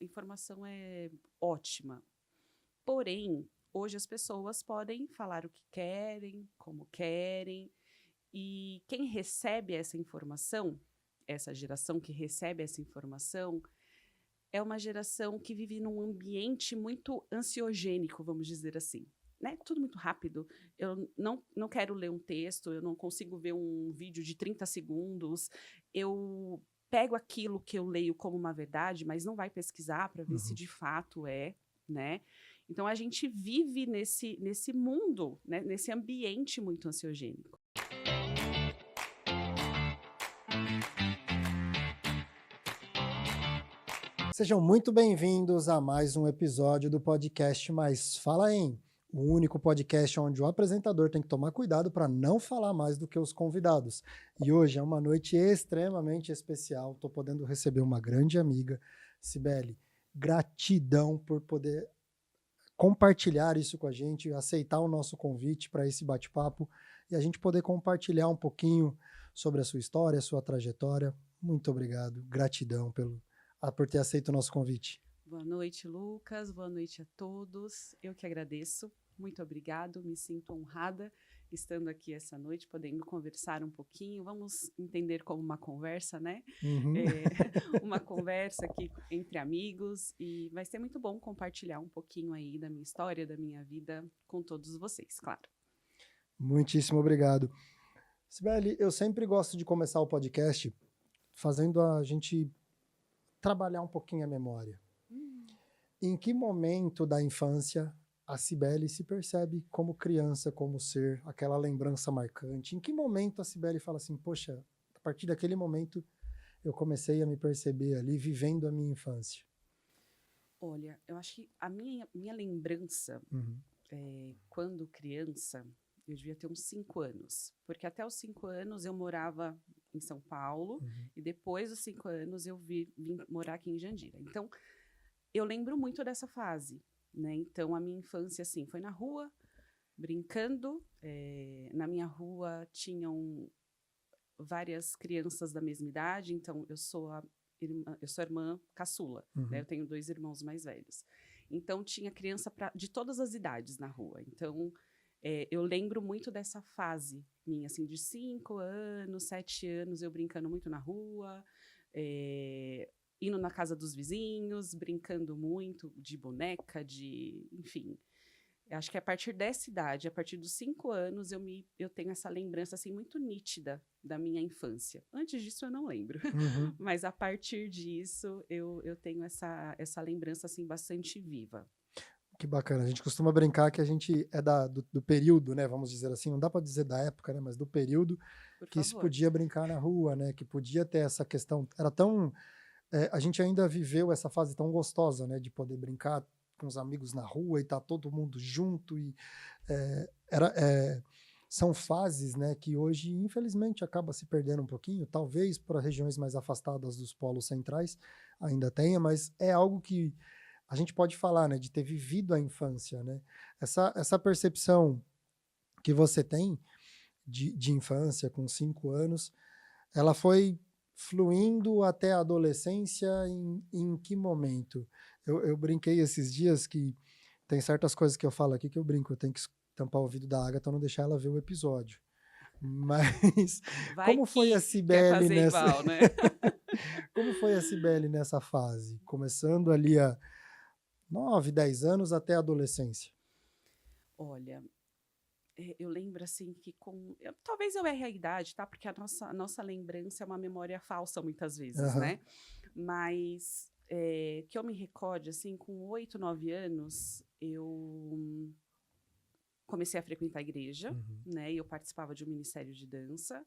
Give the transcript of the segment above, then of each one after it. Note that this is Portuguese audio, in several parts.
informação é ótima. Porém, hoje as pessoas podem falar o que querem, como querem, e quem recebe essa informação, essa geração que recebe essa informação, é uma geração que vive num ambiente muito ansiogênico, vamos dizer assim. Né? Tudo muito rápido. Eu não quero ler um texto, eu não consigo ver um vídeo de 30 segundos. Eu pego aquilo que eu leio como uma verdade, mas não vai pesquisar para ver se de fato é, né? Então a gente vive nesse mundo, né? Nesse ambiente muito ansiogênico. Sejam muito bem-vindos a mais um episódio do podcast Mas Fala Em, o único podcast onde o apresentador tem que tomar cuidado para não falar mais do que os convidados. E hoje é uma noite extremamente especial, estou podendo receber uma grande amiga, Cibele. Gratidão por poder compartilhar isso com a gente, aceitar o nosso convite para esse bate-papo e a gente poder compartilhar um pouquinho sobre a sua história, a sua trajetória. Muito obrigado, gratidão por ter aceito o nosso convite. Boa noite, Lucas. Boa noite a todos. Eu que agradeço. Muito obrigado. Me sinto honrada estando aqui essa noite, podendo conversar um pouquinho. Vamos entender como uma conversa, né? Uma conversa aqui entre amigos e vai ser muito bom compartilhar um pouquinho aí da minha história, da minha vida com todos vocês, claro. Muitíssimo obrigado. Cibele, eu sempre gosto de começar o podcast fazendo a gente trabalhar um pouquinho a memória. Em que momento da infância a Cibele se percebe como criança, como ser, aquela lembrança marcante? Em que momento a Cibele fala assim, poxa, a partir daquele momento eu comecei a me perceber ali, vivendo a minha infância? Olha, eu acho que a minha lembrança, quando criança, eu devia ter uns 5 anos, porque até os 5 anos eu morava em São Paulo, e depois dos 5 anos eu vim morar aqui em Jandira. Então, eu lembro muito dessa fase, né? Então, a minha infância, assim, foi na rua, brincando. Na minha rua tinham várias crianças da mesma idade, então eu sou a irmã caçula, né? Eu tenho 2 irmãos mais velhos. Então, tinha criança de todas as idades na rua. Então, eu lembro muito dessa fase minha, assim, de 5 anos, 7 anos, eu brincando muito na rua, indo na casa dos vizinhos, brincando muito de boneca, enfim. Acho que a partir dessa idade, a partir dos 5 anos, eu tenho essa lembrança assim, muito nítida da minha infância. Antes disso, eu não lembro. Mas a partir disso, eu tenho essa lembrança assim, bastante viva. Que bacana. A gente costuma brincar que a gente é do período, né? Vamos dizer assim, não dá para dizer da época, né? Mas do período que se podia brincar na rua, né? Que podia ter essa questão. Era tão... a gente ainda viveu essa fase tão gostosa, né? De poder brincar com os amigos na rua e estar todo mundo junto. E são fases, né? Que hoje, infelizmente, acaba se perdendo um pouquinho. Talvez para regiões mais afastadas dos polos centrais ainda tenha, mas é algo que a gente pode falar, né, de ter vivido a infância, né? Essa percepção que você tem de infância com 5 anos, ela foi fluindo até a adolescência em que momento? Eu brinquei esses dias que tem certas coisas que eu falo aqui que eu brinco, eu tenho que tampar o ouvido da Agatha para não deixar ela ver o episódio. Mas como foi a Cibele nessa... igual, né? Como foi a Cibele nessa fase? Começando ali a 9, 10 anos até a adolescência. Olha, eu lembro assim que talvez eu erre a idade, tá? Porque a nossa lembrança é uma memória falsa muitas vezes, né? Mas que eu me recorde, assim, com 8, 9 anos, eu comecei a frequentar a igreja, né? E eu participava de um ministério de dança.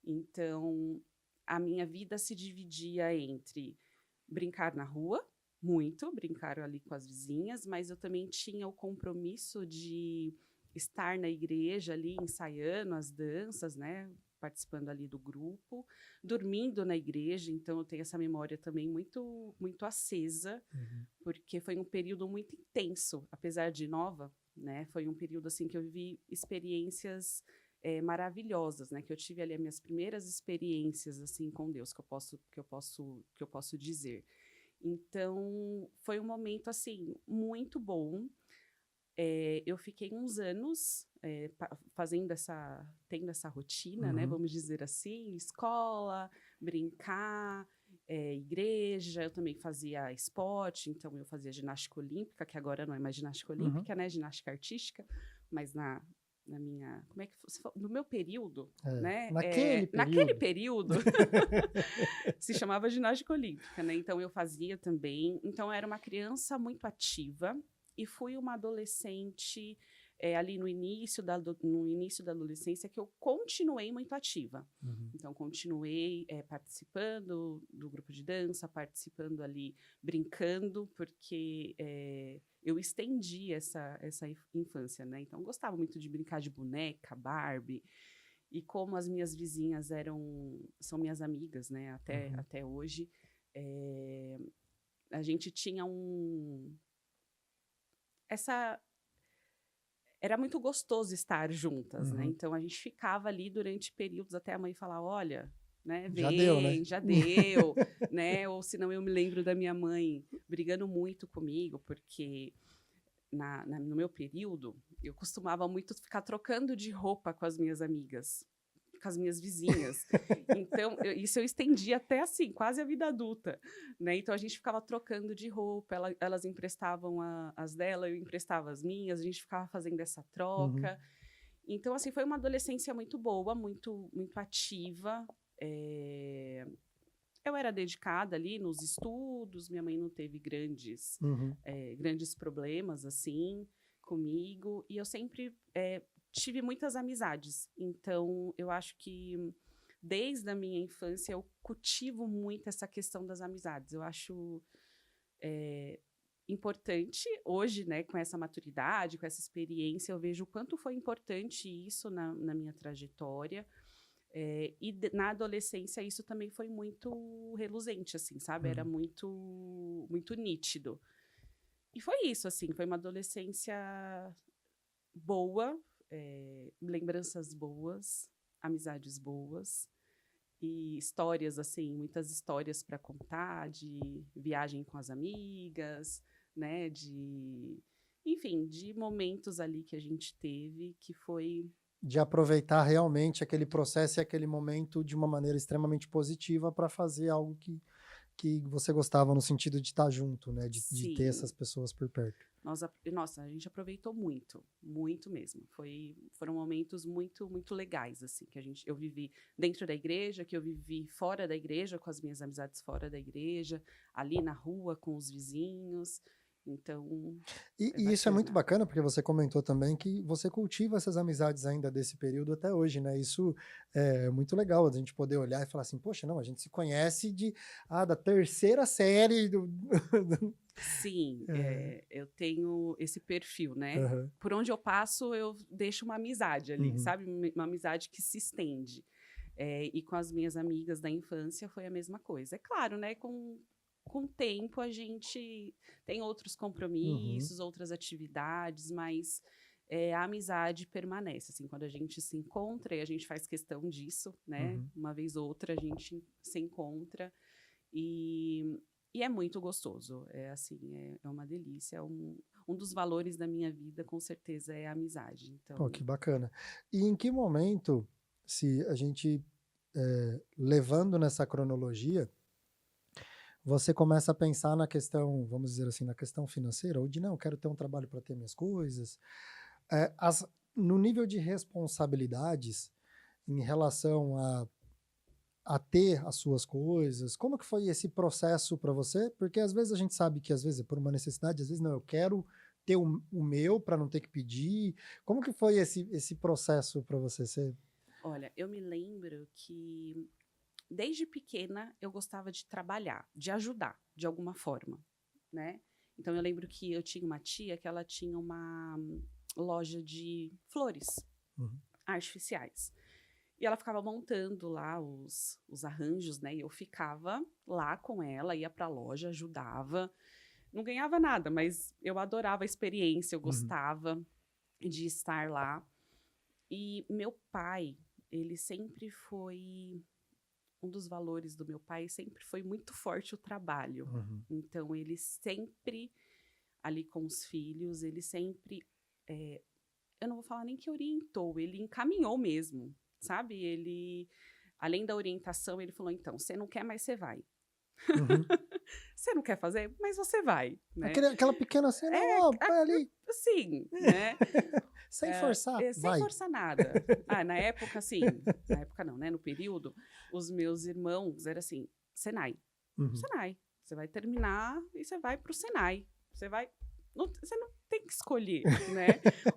Então, a minha vida se dividia entre brincar na rua, muito, brincar ali com as vizinhas, mas eu também tinha o compromisso de estar na igreja ali, ensaiando as danças, né? Participando ali do grupo, dormindo na igreja, então eu tenho essa memória também muito, muito acesa, porque foi um período muito intenso, apesar de nova, né? Foi um período assim que eu vivi experiências maravilhosas, né? Que eu tive ali as minhas primeiras experiências assim com Deus, que eu posso dizer. Então, foi um momento, assim, muito bom. Eu fiquei uns anos tendo essa rotina, né, vamos dizer assim, escola, brincar, igreja. Eu também fazia esporte, então eu fazia ginástica olímpica, que agora não é mais ginástica olímpica, né, ginástica artística, mas na minha, como é que você falou? No meu período, né? Naquele período se chamava ginástica olímpica, né? Então eu fazia também. Então eu era uma criança muito ativa e fui uma adolescente ali no início da adolescência que eu continuei muito ativa. Então continuei participando do grupo de dança, participando ali, brincando, porque eu estendi essa infância, né? Então, eu gostava muito de brincar de boneca, Barbie. E como as minhas vizinhas são minhas amigas, né? Até hoje, a gente tinha era muito gostoso estar juntas, né? Então, a gente ficava ali durante períodos até a mãe falar, olha, né, já deu, né? já deu, né? Ou senão eu me lembro da minha mãe brigando muito comigo, porque no meu período, eu costumava muito ficar trocando de roupa com as minhas amigas, com as minhas vizinhas. Então, isso eu estendi até assim, quase a vida adulta, né? Então, a gente ficava trocando de roupa, elas emprestavam as dela, eu emprestava as minhas, a gente ficava fazendo essa troca. Então, assim, foi uma adolescência muito boa, muito, muito ativa. Eu era dedicada ali nos estudos, minha mãe não teve grandes problemas, assim, comigo, e eu sempre tive muitas amizades. Então, eu acho que desde a minha infância eu cultivo muito essa questão das amizades. Eu acho importante hoje, né, com essa maturidade, com essa experiência, eu vejo o quanto foi importante isso na minha trajetória. Na adolescência isso também foi muito reluzente, assim, sabe? Era muito, muito nítido. E foi isso, assim, foi uma adolescência boa, lembranças boas, amizades boas e histórias, assim, muitas histórias para contar, de viagem com as amigas, né? Enfim, de momentos ali que a gente teve que foi... De aproveitar realmente aquele processo e aquele momento de uma maneira extremamente positiva para fazer algo que você gostava, no sentido de estar junto, né? De ter essas pessoas por perto. Nossa, a gente aproveitou muito, muito mesmo. Foram momentos muito, muito legais, assim, que eu vivi dentro da igreja, que eu vivi fora da igreja, com as minhas amizades fora da igreja, ali na rua, com os vizinhos. Então, e isso é muito bacana, porque você comentou também que você cultiva essas amizades ainda desse período até hoje, né? Isso é muito legal, a gente poder olhar e falar assim, poxa, não, a gente se conhece da terceira série do... Sim, eu tenho esse perfil, né? Por onde eu passo, eu deixo uma amizade ali, sabe? Uma amizade que se estende. E com as minhas amigas da infância foi a mesma coisa. É claro, né? Com o tempo a gente tem outros compromissos, outras atividades, mas a amizade permanece. Assim, quando a gente se encontra, e a gente faz questão disso, né? Uma vez ou outra a gente se encontra e é muito gostoso. É uma delícia. Um dos valores da minha vida, com certeza, é a amizade. Então... Pô, que bacana. E em que momento, se a gente levando nessa cronologia, você começa a pensar na questão, vamos dizer assim, na questão financeira, ou de não, quero ter um trabalho para ter minhas coisas. No nível de responsabilidades em relação a ter as suas coisas, como que foi esse processo para você? Porque às vezes a gente sabe que às vezes é por uma necessidade, às vezes não, eu quero ter o meu para não ter que pedir. Como que foi esse processo para você? Olha, eu me lembro que desde pequena eu gostava de trabalhar, de ajudar de alguma forma, né? Então eu lembro que eu tinha uma tia que ela tinha uma loja de flores artificiais. E ela ficava montando lá os arranjos, né? E eu ficava lá com ela, ia para a loja, ajudava. Não ganhava nada, mas eu adorava a experiência, eu gostava de estar lá. E meu pai, ele sempre foi um dos valores do meu pai sempre foi muito forte o trabalho. Então, ele sempre, ali com os filhos, ele sempre, eu não vou falar nem que orientou, ele encaminhou mesmo, sabe? Ele, além da orientação, ele falou, então, você não quer, mas você vai. Você não quer fazer, mas você vai, né? Aquela pequena cena, vai ali. Sim, né? Sem forçar, sem vai. forçar nada. Na época, assim, na época não, né? No período, os meus irmãos, era assim, Senai. Senai. Você vai terminar e você vai pro Senai. Você vai... você não tem que escolher, né?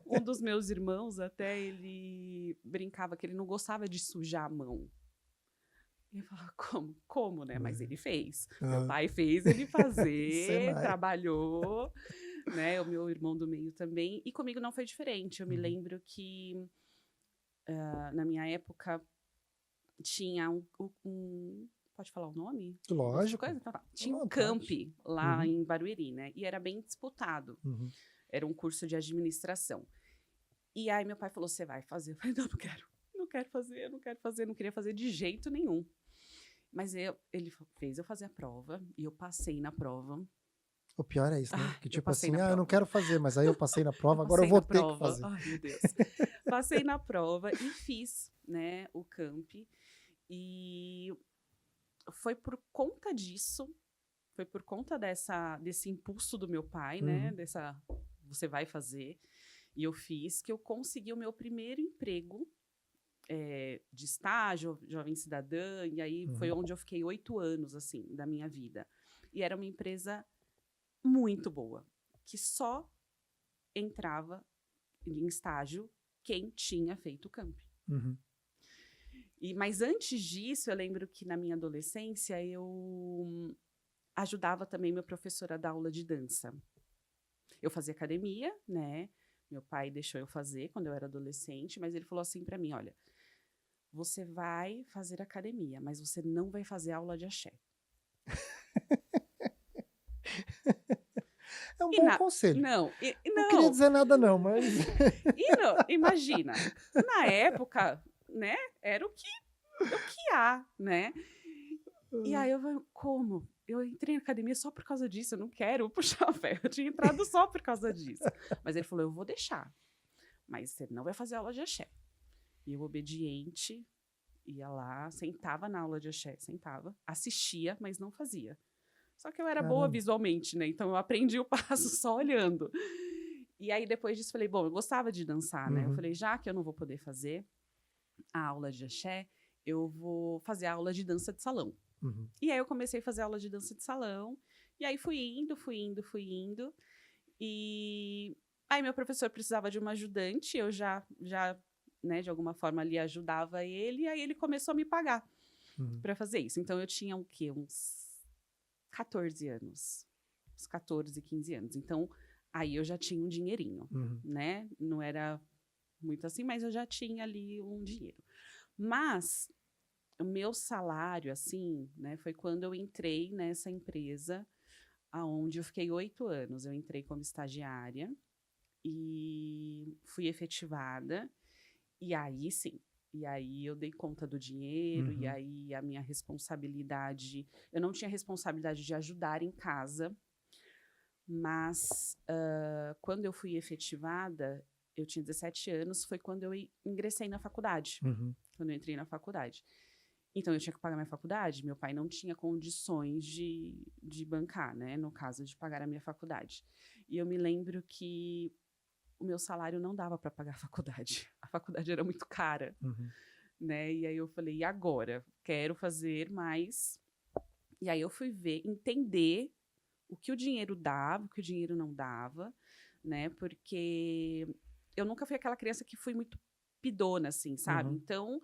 Um dos meus irmãos, até ele brincava que ele não gostava de sujar a mão. E eu falava, como, né? Mas ele fez. Meu pai fez ele fazer, trabalhou, né? O meu irmão do meio também. E comigo não foi diferente. Eu me lembro que, na minha época, tinha pode falar o nome? Lógico. Tinha um camp lá em Barueri, né? E era bem disputado. Era um curso de administração. E aí meu pai falou, você vai fazer? Eu falei, não quero. Não quero fazer, não queria fazer de jeito nenhum. Mas ele fez eu fazer a prova, e eu passei na prova. O pior é isso, né? Que tipo assim, eu não quero fazer, mas aí eu passei na prova, agora eu vou ter que fazer. Ai, meu Deus. Passei na prova e fiz, né, o camp. E foi por conta disso, foi por conta desse impulso do meu pai, né, você vai fazer, e eu fiz, que eu consegui o meu primeiro emprego, de estágio, jovem cidadã, e aí foi onde eu fiquei 8 anos, assim, da minha vida. E era uma empresa muito boa, que só entrava em estágio quem tinha feito o camp. Mas antes disso, eu lembro que na minha adolescência, eu ajudava também meu professor a dar aula de dança. Eu fazia academia, né? Meu pai deixou eu fazer quando eu era adolescente, mas ele falou assim para mim, olha, você vai fazer academia, mas você não vai fazer aula de axé. É um bom conselho. Não queria dizer nada não, mas... Imagina, na época, né, era o que há, né? E aí eu falei, como? Eu entrei na academia só por causa disso, eu não quero puxar ferro, eu tinha entrado só por causa disso. Mas ele falou, eu vou deixar, mas você não vai fazer aula de axé. E eu, obediente, ia lá, sentava na aula de axé, assistia, mas não fazia. Só que eu era boa visualmente, né? Então eu aprendi o passo só olhando. E aí depois disso falei, bom, eu gostava de dançar, né? Eu falei, já que eu não vou poder fazer a aula de axé, eu vou fazer a aula de dança de salão. E aí eu comecei a fazer aula de dança de salão, e aí fui indo. E aí meu professor precisava de uma ajudante, eu já né, de alguma forma ali ajudava ele, e aí ele começou a me pagar para fazer isso. Então eu tinha o quê? Uns 14 anos. Uns 14, 15 anos. Então aí eu já tinha um dinheirinho, né? Não era muito assim, mas eu já tinha ali um dinheiro. Mas o meu salário, assim, né, foi quando eu entrei nessa empresa, aonde eu fiquei 8 anos. Eu entrei como estagiária e fui efetivada. E aí, sim. E aí eu dei conta do dinheiro, e aí a minha responsabilidade... Eu não tinha responsabilidade de ajudar em casa, mas quando eu fui efetivada, eu tinha 17 anos, foi quando eu ingressei na faculdade. Quando eu entrei na faculdade. Então, eu tinha que pagar minha faculdade. Meu pai não tinha condições de bancar, né? No caso, de pagar a minha faculdade. E eu me lembro que o meu salário não dava para pagar a faculdade. A faculdade era muito cara, né? E aí eu falei, e agora? Quero fazer mais. E aí eu fui entender o que o dinheiro dava, o que o dinheiro não dava, né? Porque eu nunca fui aquela criança que fui muito pidona, assim, sabe? Então,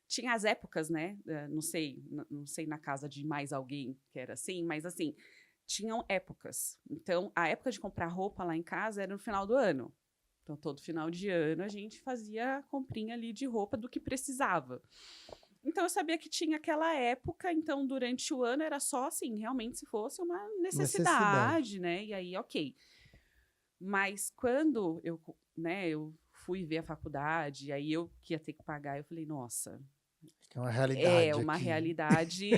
tinha as épocas, né? Não sei na casa de mais alguém que era assim, mas assim, tinham épocas. Então, a época de comprar roupa lá em casa era no final do ano. Então, todo final de ano, a gente fazia a comprinha ali de roupa do que precisava. Então, eu sabia que tinha aquela época, então, durante o ano, era só, assim, realmente, se fosse uma necessidade, né? E aí, ok. Mas, quando eu fui ver a faculdade, aí eu que ia ter que pagar, eu falei, nossa, É uma realidade É uma aqui. realidade,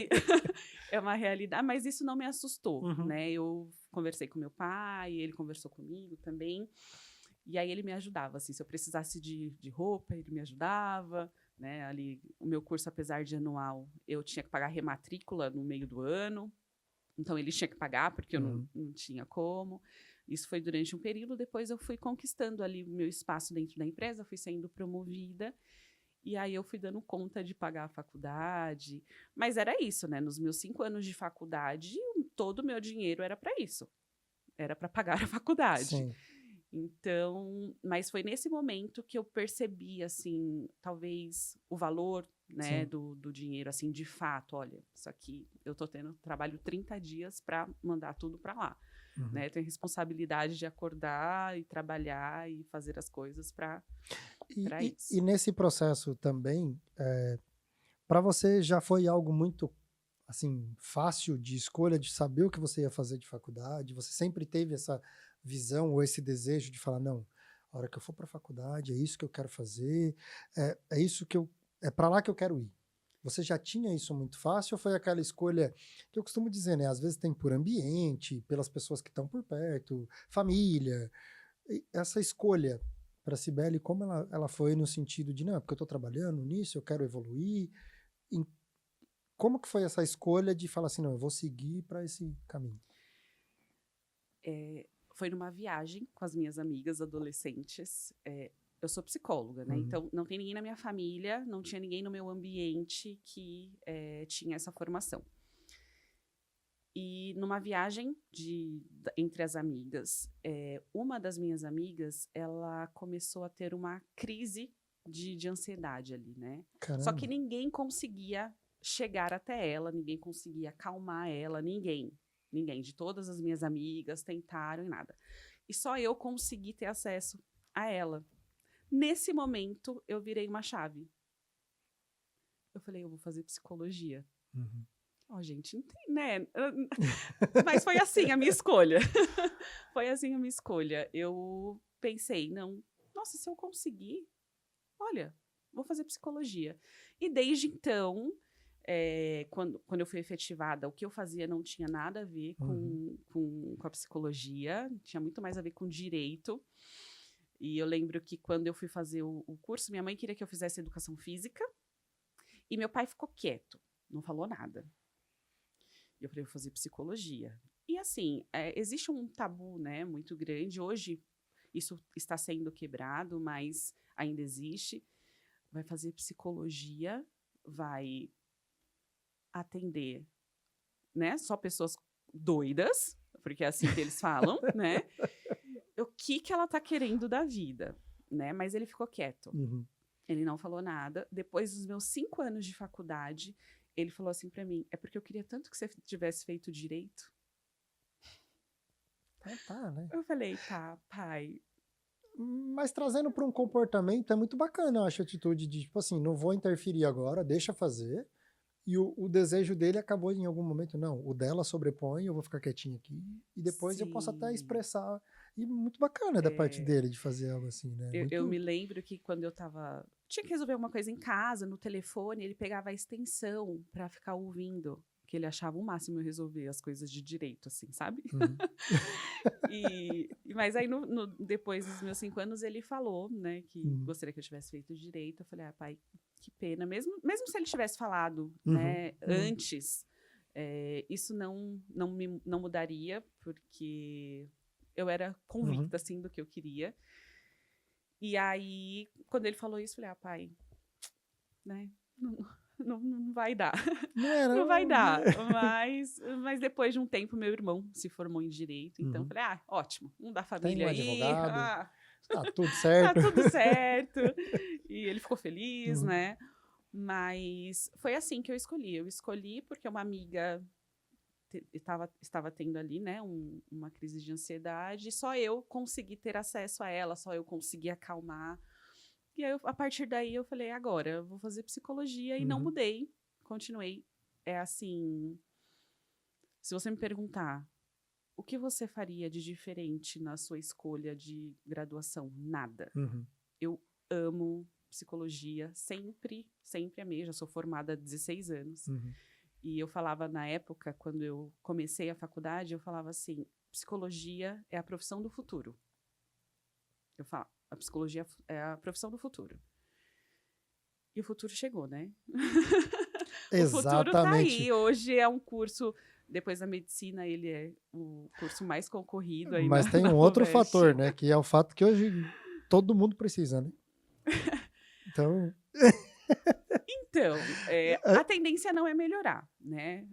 é uma realidade, mas isso não me assustou, né? Eu conversei com meu pai, ele conversou comigo também, e aí ele me ajudava, assim, se eu precisasse de roupa, ele me ajudava, né? Ali, o meu curso, apesar de anual, eu tinha que pagar rematrícula no meio do ano, então ele tinha que pagar, porque eu não tinha como. Isso foi durante um período, depois eu fui conquistando ali o meu espaço dentro da empresa, fui sendo promovida, e aí eu fui dando conta de pagar a faculdade. Mas era isso, né? Nos meus 5 anos de faculdade, todo o meu dinheiro era para isso. Era para pagar a faculdade. Sim. Então, mas foi nesse momento que eu percebi, assim, talvez o valor, né, Sim. do dinheiro, assim, de fato. Olha, isso aqui, eu tô tendo trabalho 30 dias para mandar tudo para lá. Né? Eu tenho responsabilidade de acordar e trabalhar e fazer as coisas para isso. E nesse processo também, para você já foi algo muito assim fácil de escolha de saber o que você ia fazer de faculdade? Você sempre teve essa visão ou esse desejo de falar, não, a hora que eu for para a faculdade é isso que eu quero fazer, é isso que é para lá que eu quero ir. Você já tinha isso muito fácil ou foi aquela escolha que eu costumo dizer, né? Às vezes tem por ambiente, pelas pessoas que estão por perto, família. E essa escolha para a Cibele, como ela foi no sentido de, não, é porque eu estou trabalhando nisso, eu quero evoluir. Em, como que foi essa escolha de falar assim, não, eu vou seguir para esse caminho? Foi numa viagem com as minhas amigas adolescentes. Eu sou psicóloga, né? Então, não tem ninguém na minha família, não tinha ninguém no meu ambiente que tinha essa formação. E numa viagem entre as amigas, uma das minhas amigas, ela começou a ter uma crise de ansiedade ali, né? Caramba. Só que ninguém conseguia chegar até ela, ninguém conseguia acalmar ela, ninguém. Ninguém. De todas as minhas amigas tentaram e nada. E só eu consegui ter acesso a ela. Nesse momento, eu virei uma chave. Eu falei, eu vou fazer psicologia. Gente, não tem, né? Mas foi assim a minha escolha. Foi assim a minha escolha. Eu pensei, não, nossa, se eu conseguir, olha, vou fazer psicologia. E desde então, quando eu fui efetivada, o que eu fazia não tinha nada a ver com a psicologia, tinha muito mais a ver com direito. E eu lembro que quando eu fui fazer o curso, minha mãe queria que eu fizesse educação física e meu pai ficou quieto, não falou nada. E eu falei, vou fazer psicologia. E assim, existe um tabu, né, muito grande. Hoje isso está sendo quebrado, mas ainda existe. Vai fazer psicologia, vai atender, né, só pessoas doidas, porque é assim que eles falam, né? O que ela tá querendo da vida, né? Mas ele ficou quieto. Ele não falou nada. Depois dos meus 5 anos de faculdade, ele falou assim pra mim, é porque eu queria tanto que você tivesse feito direito. Tá, né? Eu falei, tá, pai. Mas trazendo para um comportamento, é muito bacana, eu acho, a atitude de, tipo assim, não vou interferir agora, deixa fazer. E o desejo dele acabou em algum momento, não, o dela sobrepõe, eu vou ficar quietinho aqui, e depois eu posso até expressar. E muito bacana da parte dele de fazer algo assim, né? Eu me lembro que quando eu tinha que resolver alguma coisa em casa, no telefone, ele pegava a extensão para ficar ouvindo, que ele achava o máximo eu resolver as coisas de direito, assim, sabe? Mas aí, depois dos meus 5 anos, ele falou, né, que gostaria que eu tivesse feito direito. Eu falei, pai, que pena. Mesmo se ele tivesse falado, né, antes, isso não mudaria, porque eu era convicta, assim, do que eu queria. E aí, quando ele falou isso, eu falei, pai, né, não vai dar. Não vai dar. Mas depois de um tempo, meu irmão se formou em Direito. Então, eu falei, ótimo. Um da família aí. Tem um advogado. Tá tudo Tá certo. tudo certo. E ele ficou feliz, né? Mas foi assim que eu escolhi. Eu escolhi porque uma amiga estava tendo ali, né, uma crise de ansiedade. E só eu consegui ter acesso a ela, só eu consegui acalmar. E aí, a partir daí, eu falei, agora, eu vou fazer psicologia e não mudei. Continuei. É assim, se você me perguntar, o que você faria de diferente na sua escolha de graduação? Nada. Eu amo psicologia, sempre amei, já sou formada há 16 anos. E eu falava na época, quando eu comecei a faculdade, eu falava assim, psicologia é a profissão do futuro. Eu falo, a psicologia é a profissão do futuro. E o futuro chegou, né? O futuro tá aí. Hoje é um curso, depois da medicina, ele é o curso mais concorrido aí Mas tem um outro fator, né? Que é o fato que hoje todo mundo precisa, né? Então... Então, a tendência não é melhorar, né?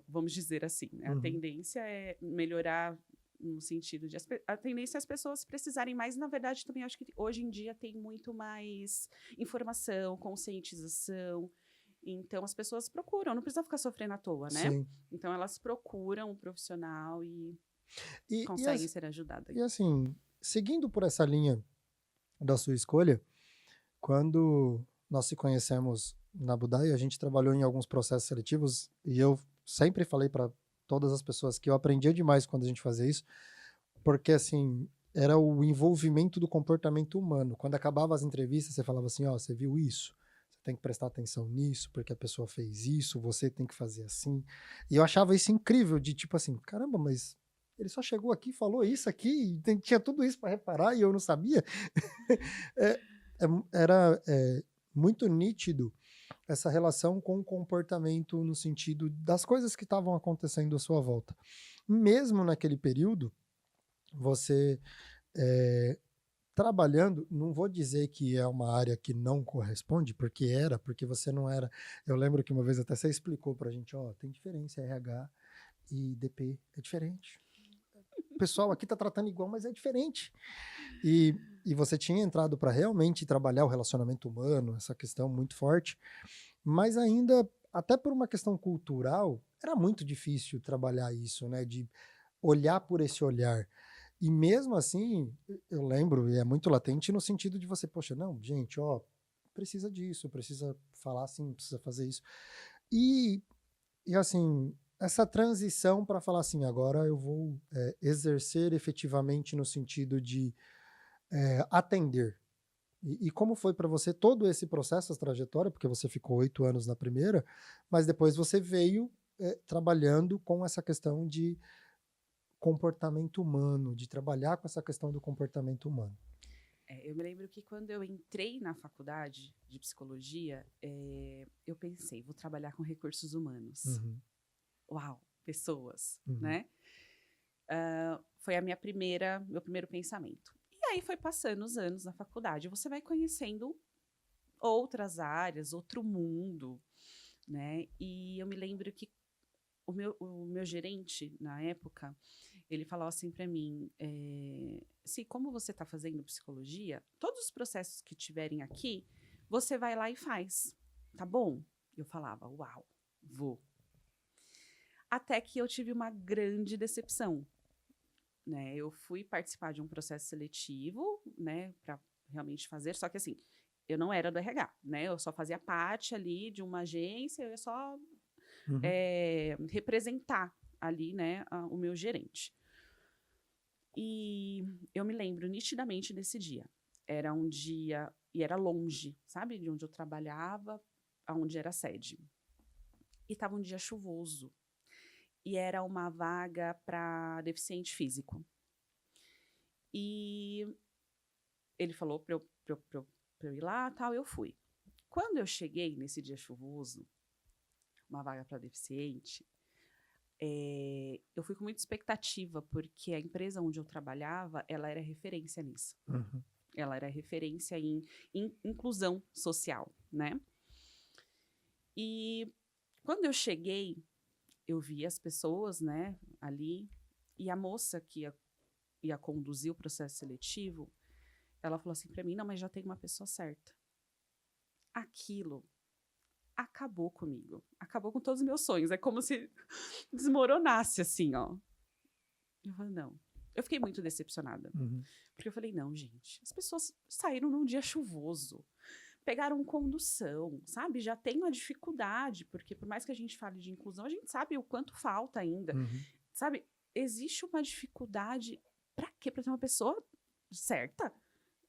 Vamos dizer assim. Né? A tendência é melhorar no sentido de... A tendência é as pessoas precisarem mais. Na verdade, também acho que hoje em dia tem muito mais informação, conscientização. Então, as pessoas procuram. Não precisa ficar sofrendo à toa, né? Sim. Então, elas procuram um profissional e conseguem ser ajudadas. E assim, seguindo por essa linha da sua escolha, quando nós se conhecemos na Budai, a gente trabalhou em alguns processos seletivos e eu sempre falei para todas as pessoas que eu aprendia demais quando a gente fazia isso, porque assim, era o envolvimento do comportamento humano. Quando acabava as entrevistas, você falava assim, ó, você viu isso? Você tem que prestar atenção nisso, porque a pessoa fez isso, você tem que fazer assim. E eu achava isso incrível, de tipo assim, caramba, mas ele só chegou aqui, falou isso aqui, tinha tudo isso para reparar e eu não sabia. Era muito nítido essa relação com o comportamento no sentido das coisas que estavam acontecendo à sua volta. Mesmo naquele período, você trabalhando, não vou dizer que é uma área que não corresponde, porque você não era... Eu lembro que uma vez até você explicou pra gente, ó, tem diferença, RH e DP é diferente. O pessoal aqui tá tratando igual, mas é diferente. E você tinha entrado para realmente trabalhar o relacionamento humano, essa questão muito forte, mas ainda, até por uma questão cultural, era muito difícil trabalhar isso, né? De olhar por esse olhar. E mesmo assim, eu lembro, e é muito latente no sentido de você, poxa, não, gente, ó, precisa disso, precisa falar assim, precisa fazer isso. E assim, essa transição para falar assim, agora eu vou exercer efetivamente no sentido de atender. E como foi para você todo esse processo, essa trajetória, porque você ficou 8 anos na primeira, mas depois você veio trabalhando com essa questão de comportamento humano, de trabalhar com essa questão do comportamento humano. Eu me lembro que quando eu entrei na faculdade de psicologia, eu pensei, vou trabalhar com recursos humanos. Uau, pessoas, né? Foi meu primeiro pensamento. E aí foi passando os anos na faculdade, você vai conhecendo outras áreas, outro mundo, né? E eu me lembro que o meu gerente, na época, ele falava assim para mim, se como você está fazendo psicologia, todos os processos que tiverem aqui, você vai lá e faz, tá bom? Eu falava, uau, vou. Até que eu tive uma grande decepção, né? Eu fui participar de um processo seletivo, né, para realmente fazer, só que assim, eu não era do RH, né? Eu só fazia parte ali de uma agência, eu ia só representar ali, né, o meu gerente. E eu me lembro nitidamente desse dia. Era um dia, e era longe, sabe? De onde eu trabalhava, aonde era a sede. E estava um dia chuvoso. E era uma vaga para deficiente físico. E ele falou para eu ir lá, tal, eu fui. Quando eu cheguei nesse dia chuvoso, uma vaga para deficiente, eu fui com muita expectativa, porque a empresa onde eu trabalhava, ela era referência nisso. Ela era referência em inclusão social, né? E quando eu cheguei, eu vi as pessoas, né, ali, e a moça que ia conduzir o processo seletivo, ela falou assim para mim, não, mas já tem uma pessoa certa. Aquilo acabou comigo. Acabou com todos os meus sonhos. É como se desmoronasse, assim, ó. Eu falei, não. Eu fiquei muito decepcionada. Porque eu falei, não, gente, as pessoas saíram num dia chuvoso, pegaram condução, sabe? Já tem uma dificuldade, porque por mais que a gente fale de inclusão, a gente sabe o quanto falta ainda. Sabe? Existe uma dificuldade. Pra quê? Pra ter uma pessoa certa?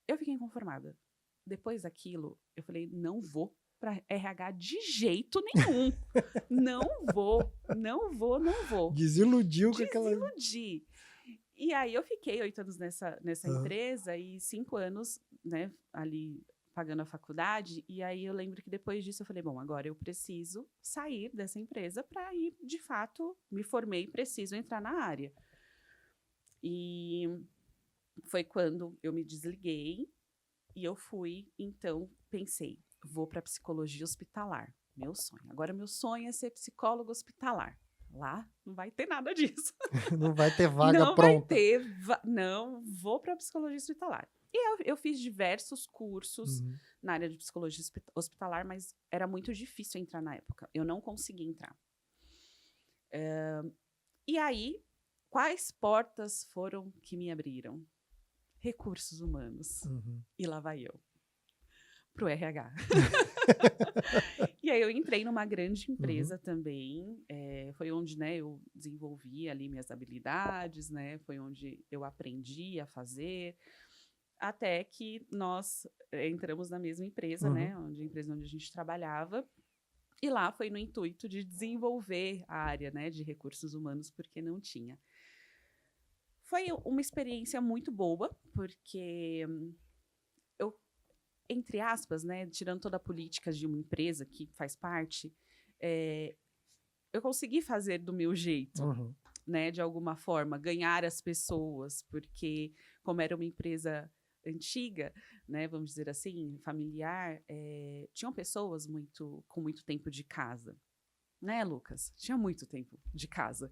Eu fiquei inconformada. depois daquilo, eu falei, não vou para RH de jeito nenhum. Não vou. Desiludiu com aquela... Desiludi. E aí eu fiquei 8 anos nessa empresa e 5 anos, né, ali pagando a faculdade. E aí eu lembro que depois disso eu falei, bom, agora eu preciso sair dessa empresa para ir, de fato, me formei e preciso entrar na área. E foi quando eu me desliguei e eu fui, então, pensei, vou para psicologia hospitalar. Meu sonho. Agora, meu sonho é ser psicólogo hospitalar. Lá não vai ter nada disso. Não vai ter vaga não pronta. Vai ter. Não, vou para psicologia hospitalar. E eu fiz diversos cursos na área de psicologia hospitalar, mas era muito difícil entrar na época. Eu não consegui entrar. E aí, quais portas foram que me abriram? Recursos humanos. E lá vai eu. Pro RH. E aí eu entrei numa grande empresa também, foi onde, né, eu desenvolvi ali minhas habilidades, né, foi onde eu aprendi a fazer, até que nós entramos na mesma empresa, né, a empresa onde a gente trabalhava, e lá foi no intuito de desenvolver a área, né, de recursos humanos, porque não tinha. Foi uma experiência muito boa, porque entre aspas, né, tirando toda a política de uma empresa que faz parte, eu consegui fazer do meu jeito, né, de alguma forma, ganhar as pessoas, porque como era uma empresa antiga, né, vamos dizer assim, familiar, tinham pessoas com muito tempo de casa, né, Lucas? Tinha muito tempo de casa.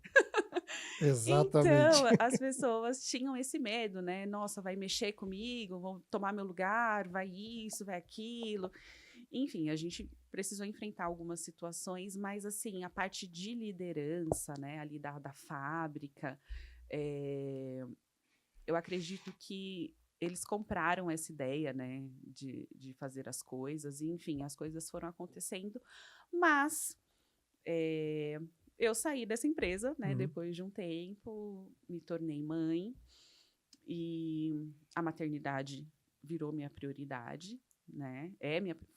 Exatamente. Então, as pessoas tinham esse medo, né? Nossa, vai mexer comigo, vão tomar meu lugar, vai isso, vai aquilo. Enfim, a gente precisou enfrentar algumas situações, mas, assim, a parte de liderança, né, ali da fábrica, eu acredito que eles compraram essa ideia, né, de fazer as coisas, e, enfim, as coisas foram acontecendo, mas... eu saí dessa empresa, né, depois de um tempo, me tornei mãe e a maternidade virou minha prioridade, né?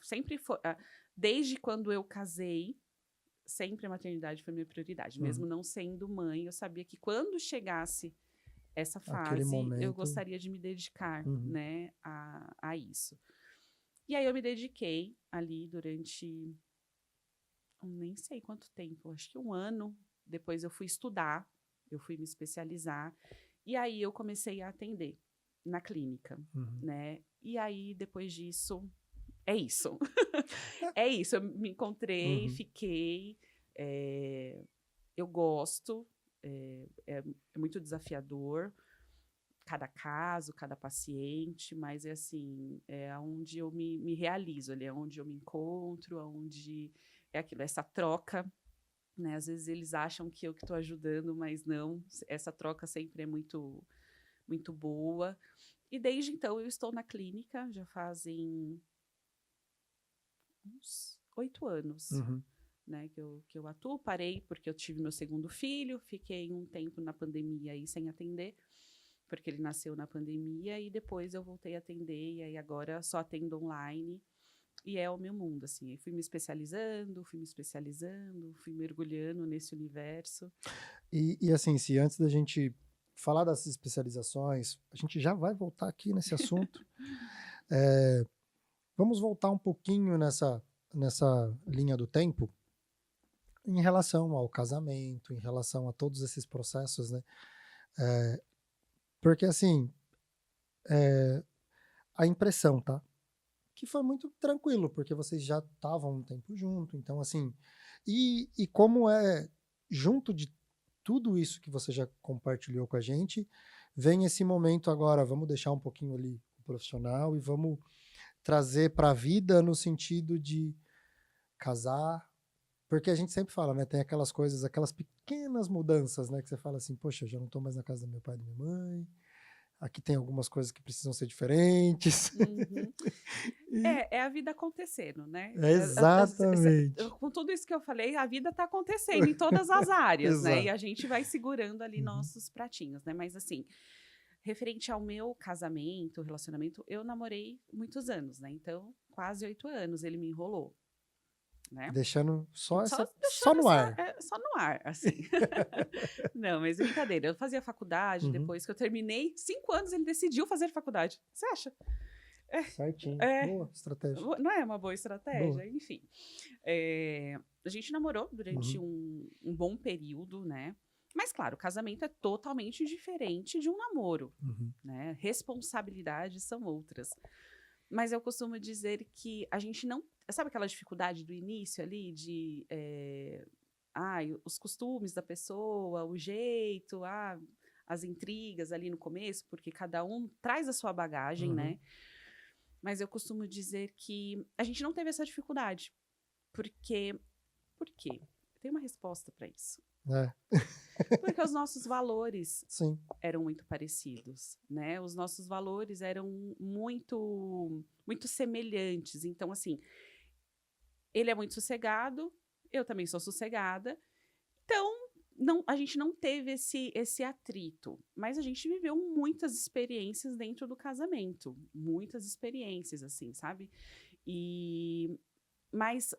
Sempre foi, desde quando eu casei, sempre a maternidade foi minha prioridade. Mesmo não sendo mãe, eu sabia que quando chegasse essa fase, eu gostaria de me dedicar, né, a isso. E aí eu me dediquei ali durante... nem sei quanto tempo, acho que 1 ano. Depois eu fui estudar, eu fui me especializar. E aí eu comecei a atender na clínica, né? E aí, depois disso, é isso. É isso, eu me encontrei, fiquei. Eu gosto, é muito desafiador. Cada caso, cada paciente, mas é assim, é onde eu me realizo, ali é onde eu me encontro, onde... é aquilo, essa troca, né? Às vezes eles acham que eu que estou ajudando, mas não. Essa troca sempre é muito, muito boa. E desde então eu estou na clínica, já fazem uns 8 anos, né, que eu atuo. Parei porque eu tive meu segundo filho, fiquei um tempo na pandemia aí sem atender, porque ele nasceu na pandemia, e depois eu voltei a atender, e aí agora só atendo online. E é o meu mundo, assim. Eu fui me especializando, fui mergulhando nesse universo. E assim, se antes da gente falar das especializações, a gente já vai voltar aqui nesse assunto. Vamos voltar um pouquinho nessa linha do tempo em relação ao casamento, em relação a todos esses processos, né? Porque, assim, a impressão, tá? Que foi muito tranquilo, porque vocês já estavam um tempo junto, então assim, e como junto de tudo isso que você já compartilhou com a gente, vem esse momento agora, vamos deixar um pouquinho ali o profissional e vamos trazer para a vida no sentido de casar, porque a gente sempre fala, né, tem aquelas coisas, aquelas pequenas mudanças, né, que você fala assim, poxa, eu já não estou mais na casa do meu pai e da minha mãe, aqui tem algumas coisas que precisam ser diferentes. É a vida acontecendo, né? Exatamente. Com tudo isso que eu falei, a vida está acontecendo em todas as áreas, né? E a gente vai segurando ali nossos pratinhos, né? Mas assim, referente ao meu casamento, relacionamento, eu namorei muitos anos, né? Então, quase 8 anos ele me enrolou, né? Deixando só Deixando no ar. só no ar, assim. Não, mas brincadeira. Eu fazia faculdade, Uhum. depois que eu terminei, 5 anos ele decidiu fazer faculdade. Você acha? Certinho. É. Boa estratégia. Não é uma boa estratégia? Boa. Enfim. A gente namorou durante um bom período, né? Mas, claro, o casamento é totalmente diferente de um namoro, né? Responsabilidades são outras. Mas eu costumo dizer que a gente não... Sabe aquela dificuldade do início ali de... os costumes da pessoa, o jeito, as intrigas ali no começo, porque cada um traz a sua bagagem, né? Mas eu costumo dizer que a gente não teve essa dificuldade. Por quê? Tem uma resposta para isso. Porque os nossos valores eram muito parecidos, né? Os nossos valores eram muito, muito semelhantes. Então, assim, ele é muito sossegado, eu também sou sossegada. Então, a gente não teve esse atrito. Mas a gente viveu muitas experiências dentro do casamento. Muitas experiências, assim, sabe? Mas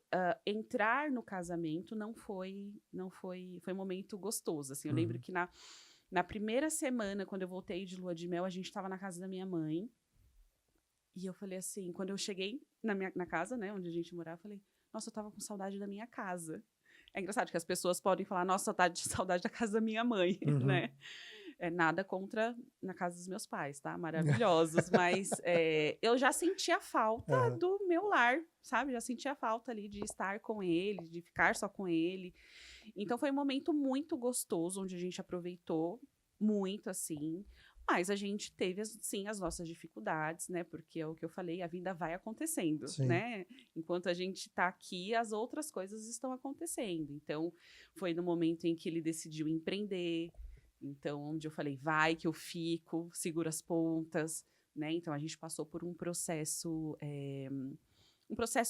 entrar no casamento foi um momento gostoso, assim. Eu lembro que na primeira semana, quando eu voltei de lua de mel, a gente estava na casa da minha mãe. E eu falei assim, quando eu cheguei na casa, né, onde a gente morava, eu falei, nossa, eu tava com saudade da minha casa. É engraçado que as pessoas podem falar, nossa, tá de saudade da casa da minha mãe, né? Nada contra na casa dos meus pais, tá? Maravilhosos, mas eu já sentia falta do meu lar, sabe? Já sentia falta ali de estar com ele, de ficar só com ele. Então, foi um momento muito gostoso, onde a gente aproveitou muito, assim. Mas a gente teve, sim, as nossas dificuldades, né? Porque é o que eu falei, a vida vai acontecendo, né? Enquanto a gente tá aqui, as outras coisas estão acontecendo. Então, foi no momento em que ele decidiu empreender. Então, onde eu falei, vai que eu fico, segura as pontas, né? Então, a gente passou por um processo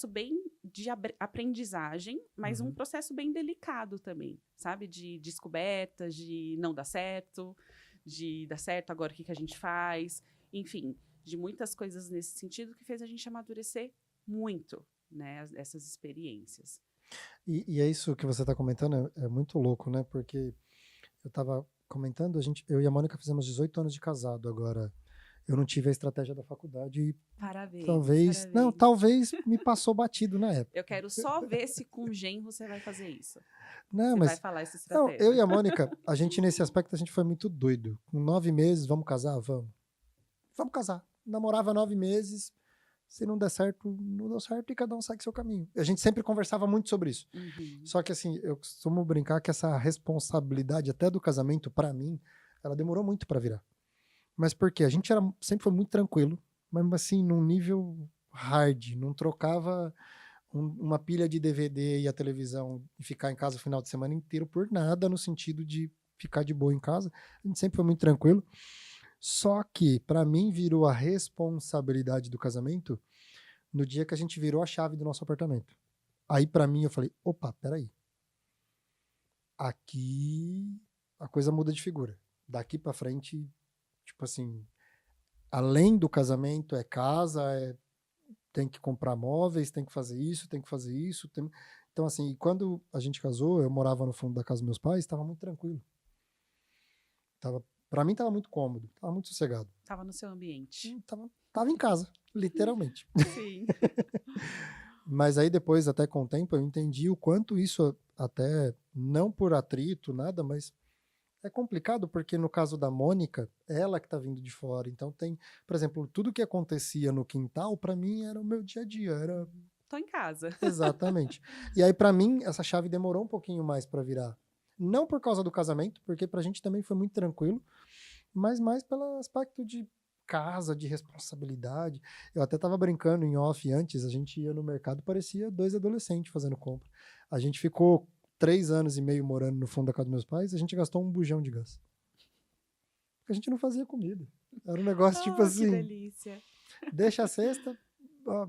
bem de aprendizagem, mas um processo bem delicado também, sabe? De descobertas, de não dar certo, de dar certo, agora o que a gente faz, enfim, de muitas coisas nesse sentido que fez a gente amadurecer muito, né? Essas experiências. E é isso que você está comentando, é muito louco, né? Porque eu estava comentando, eu e a Mônica fizemos 18 anos de casado agora. Eu não tive a estratégia da faculdade e parabéns. talvez me passou batido na época. Eu quero só ver se com genro você vai fazer isso. Não, vai falar essa estratégia. Eu e a Mônica, a gente nesse aspecto, a gente foi muito doido. Com 9 meses, vamos casar? Vamos. Vamos casar. Namorava 9 meses, se não der certo, não deu certo e cada um segue seu caminho. A gente sempre conversava muito sobre isso. Só que assim, eu costumo brincar que essa responsabilidade até do casamento, pra mim, ela demorou muito pra virar. Mas por quê? A gente sempre foi muito tranquilo, mas assim, num nível hard, não trocava uma pilha de DVD e a televisão e ficar em casa o final de semana inteiro por nada, no sentido de ficar de boa em casa. A gente sempre foi muito tranquilo. Só que, pra mim, virou a responsabilidade do casamento no dia que a gente virou a chave do nosso apartamento. Aí, pra mim, eu falei, opa, peraí. Aqui a coisa muda de figura. Daqui pra frente, tipo assim, além do casamento, é casa, tem que comprar móveis, tem que fazer isso, tem que fazer isso. Então, assim, quando a gente casou, eu morava no fundo da casa dos meus pais, estava muito tranquilo. Pra mim, estava muito cômodo, estava muito sossegado. Tava no seu ambiente. Tava em casa, literalmente. Sim. Mas aí depois, até com o tempo, eu entendi o quanto isso, até não por atrito, nada, mas é complicado porque no caso da Mônica, ela que tá vindo de fora. Então tem, por exemplo, tudo que acontecia no quintal, pra mim era o meu dia a dia, era... Tô em casa. Exatamente. E aí pra mim, essa chave demorou um pouquinho mais pra virar. Não por causa do casamento, porque pra gente também foi muito tranquilo, mas mais pelo aspecto de casa, de responsabilidade. Eu até tava brincando em off antes, a gente ia no mercado, parecia 2 adolescentes fazendo compra. A gente ficou 3 anos e meio morando no fundo da casa dos meus pais, a gente gastou um bujão de gás. Porque a gente não fazia comida. Era um negócio tipo assim... Que delícia. Deixa a cesta,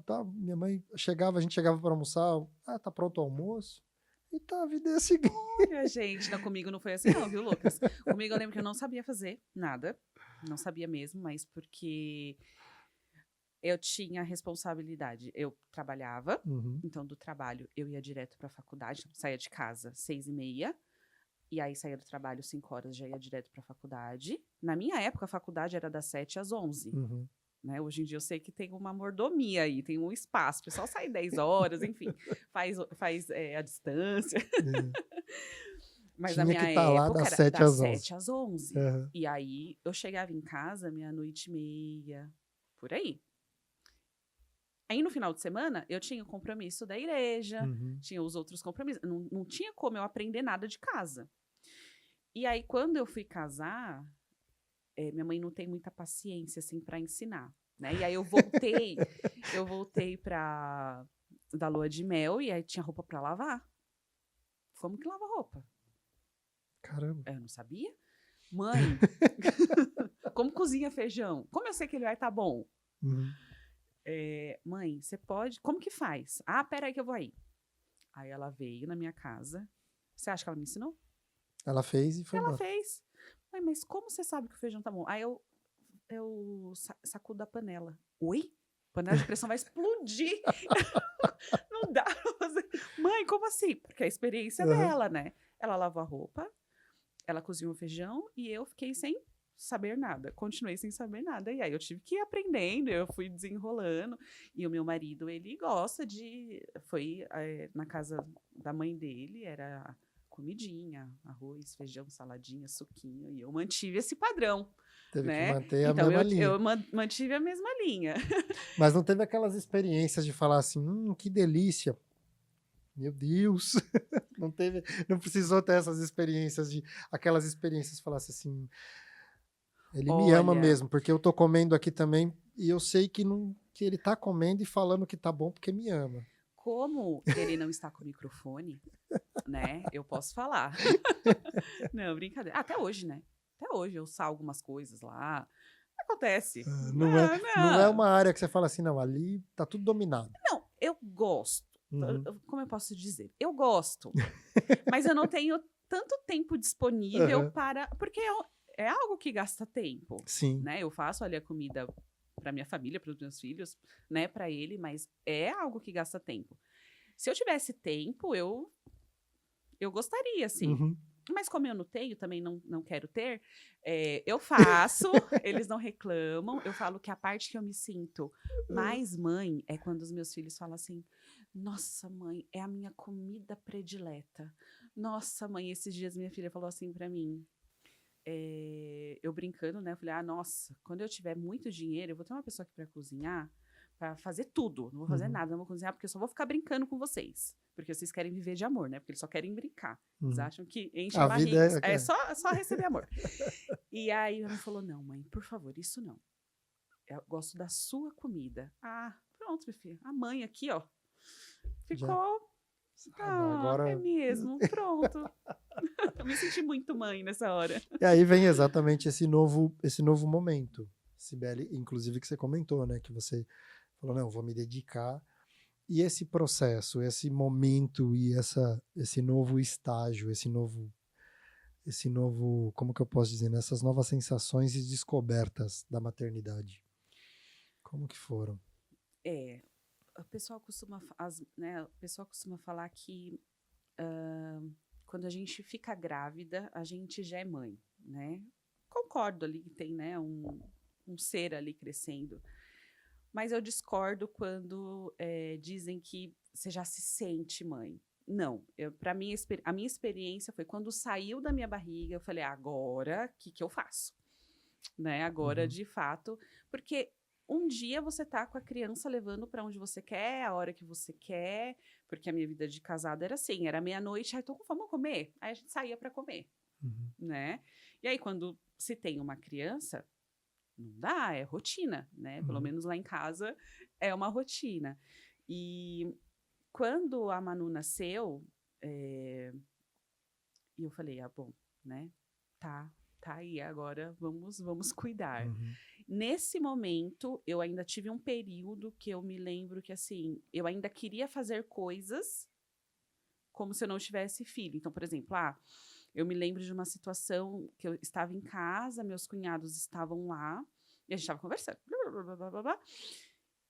tá, minha mãe chegava, a gente chegava para almoçar, tá pronto o almoço, e tá, a vida é a seguinte. Olha, gente, comigo não foi assim não, viu, Lucas? Comigo eu lembro que eu não sabia fazer nada. Não sabia mesmo, mas porque eu tinha responsabilidade. Eu trabalhava, então do trabalho eu ia direto para a faculdade, saía de casa 6h30, e aí saía do trabalho 5 horas, já ia direto para a faculdade. Na minha época, a faculdade era das 7 às 11. Né? Hoje em dia eu sei que tem uma mordomia aí, tem um espaço. O pessoal sai 10 horas, enfim, faz a distância. Mas Tinha na minha que estar lá época das era 7 das às 11. 7 às 11. E aí eu chegava em casa meia-noite e meia, por aí. Aí no final de semana eu tinha o compromisso da igreja, tinha os outros compromissos. Não tinha como eu aprender nada de casa. E aí quando eu fui casar, minha mãe não tem muita paciência assim para ensinar, né? E aí eu voltei para da lua de mel e aí tinha roupa para lavar. Como que lava roupa? Caramba. Eu não sabia. Mãe, como cozinha feijão? Como eu sei que ele vai estar bom? Mãe, você pode... Como que faz? Ah, peraí que eu vou aí. Aí ela veio na minha casa. Você acha que ela me ensinou? Ela fez e foi embora. Ela fez. Mãe, mas como você sabe que o feijão tá bom? Aí eu sacudo a panela. Oi? Panela de pressão vai explodir. Não dá pra fazer. Mãe, como assim? Porque a experiência dela, né? Ela lavou a roupa, ela cozinhou o feijão e eu fiquei sem saber nada. Continuei sem saber nada. E aí eu tive que ir aprendendo, eu fui desenrolando. E o meu marido, ele gosta de... Foi na casa da mãe dele, era comidinha, arroz, feijão, saladinha, suquinho. E eu mantive esse padrão. Teve né? que manter a mesma linha. Eu mantive a mesma linha. Mas não teve aquelas experiências de falar assim, que delícia. Meu Deus. Não precisou ter essas experiências aquelas experiências falasse assim, ele me ama mesmo, porque eu tô comendo aqui também e eu sei que ele tá comendo e falando que tá bom porque me ama. Como ele não está com o microfone, né? Eu posso falar. Não, brincadeira. Até hoje, né? Até hoje eu salgo algumas coisas lá. Acontece. Não é uma área que você fala assim, não, ali tá tudo dominado. Não, eu gosto. Como eu posso dizer? Eu gosto. Mas eu não tenho tanto tempo disponível para... Porque é algo que gasta tempo. Sim. Né? Eu faço ali a comida para minha família, para os meus filhos, né, para ele, mas é algo que gasta tempo. Se eu tivesse tempo, eu gostaria, assim. Mas como eu não tenho, também não quero ter, eu faço, eles não reclamam. Eu falo que a parte que eu me sinto mais mãe é quando os meus filhos falam assim, nossa, mãe, é a minha comida predileta. Nossa, mãe, esses dias minha filha falou assim para mim, eu brincando, né? Eu falei, nossa, quando eu tiver muito dinheiro, eu vou ter uma pessoa aqui para cozinhar, para fazer tudo. Não vou fazer nada, não vou cozinhar, porque eu só vou ficar brincando com vocês. Porque vocês querem viver de amor, né? Porque eles só querem brincar. Eles acham que enche a barriga. É só receber amor. E aí ela falou, não, mãe, por favor, isso não. Eu gosto da sua comida. Ah, pronto, minha filha. A mãe aqui, ó, ficou... agora... é mesmo, pronto. Eu me senti muito mãe nessa hora. E aí vem exatamente esse novo momento, Cibele, inclusive que você comentou, né? Que você falou, não, vou me dedicar. E esse processo, esse momento e esse novo estágio, esse novo, como que eu posso dizer, nessas novas sensações e descobertas da maternidade. Como que foram? O pessoal costuma falar que quando a gente fica grávida, a gente já é mãe, né? Concordo ali que tem, né, um ser ali crescendo. Mas eu discordo quando dizem que você já se sente mãe. Não, a minha experiência foi quando saiu da minha barriga, eu falei, agora, o que eu faço? Né? Agora, de fato, porque um dia você tá com a criança levando para onde você quer, a hora que você quer, porque a minha vida de casada era assim, era meia-noite, tô com fome, vamos comer. Aí a gente saía para comer, né? E aí, quando se tem uma criança, não dá, é rotina, né? Pelo menos lá em casa é uma rotina. E quando a Manu nasceu, eu falei, bom, né? Tá aí, agora vamos cuidar. Nesse momento, eu ainda tive um período que eu me lembro que, assim, eu ainda queria fazer coisas como se eu não tivesse filho. Então, por exemplo, Eu me lembro de uma situação que eu estava em casa, meus cunhados estavam lá, e a gente estava conversando. Blá, blá, blá, blá, blá.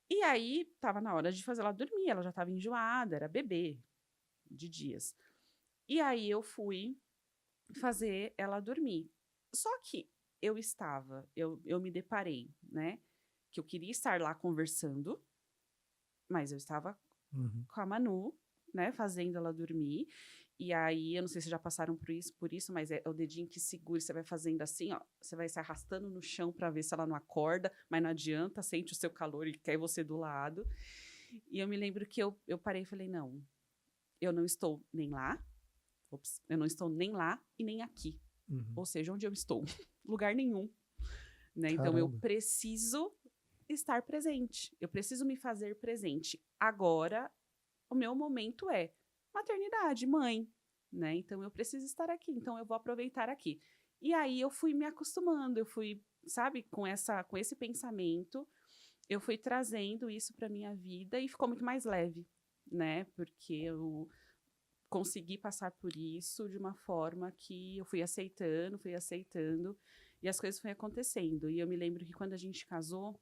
E aí, estava na hora de fazer ela dormir, ela já estava enjoada, era bebê de dias. E aí eu fui fazer ela dormir. Só que eu me deparei, né, que eu queria estar lá conversando, mas eu estava com a Manu, né, fazendo ela dormir. E aí, eu não sei se já passaram por isso, mas é o dedinho que segura, você vai fazendo assim, ó, você vai se arrastando no chão para ver se ela não acorda, mas não adianta, sente o seu calor e quer você do lado. E eu me lembro que eu parei e falei, não, eu não estou nem lá, eu não estou nem lá e nem aqui. Ou seja, onde eu estou? Lugar nenhum. Né? Então, eu Caramba. preciso estar presente. Eu preciso me fazer presente. Agora, o meu momento é maternidade, mãe. Né? Então, eu preciso estar aqui. Então, eu vou aproveitar aqui. E aí, eu fui me acostumando. Eu fui, sabe, com esse pensamento, eu fui trazendo isso para minha vida e ficou muito mais leve. Né? Porque eu consegui passar por isso de uma forma que eu fui aceitando, e as coisas foram acontecendo. E eu me lembro que quando a gente casou,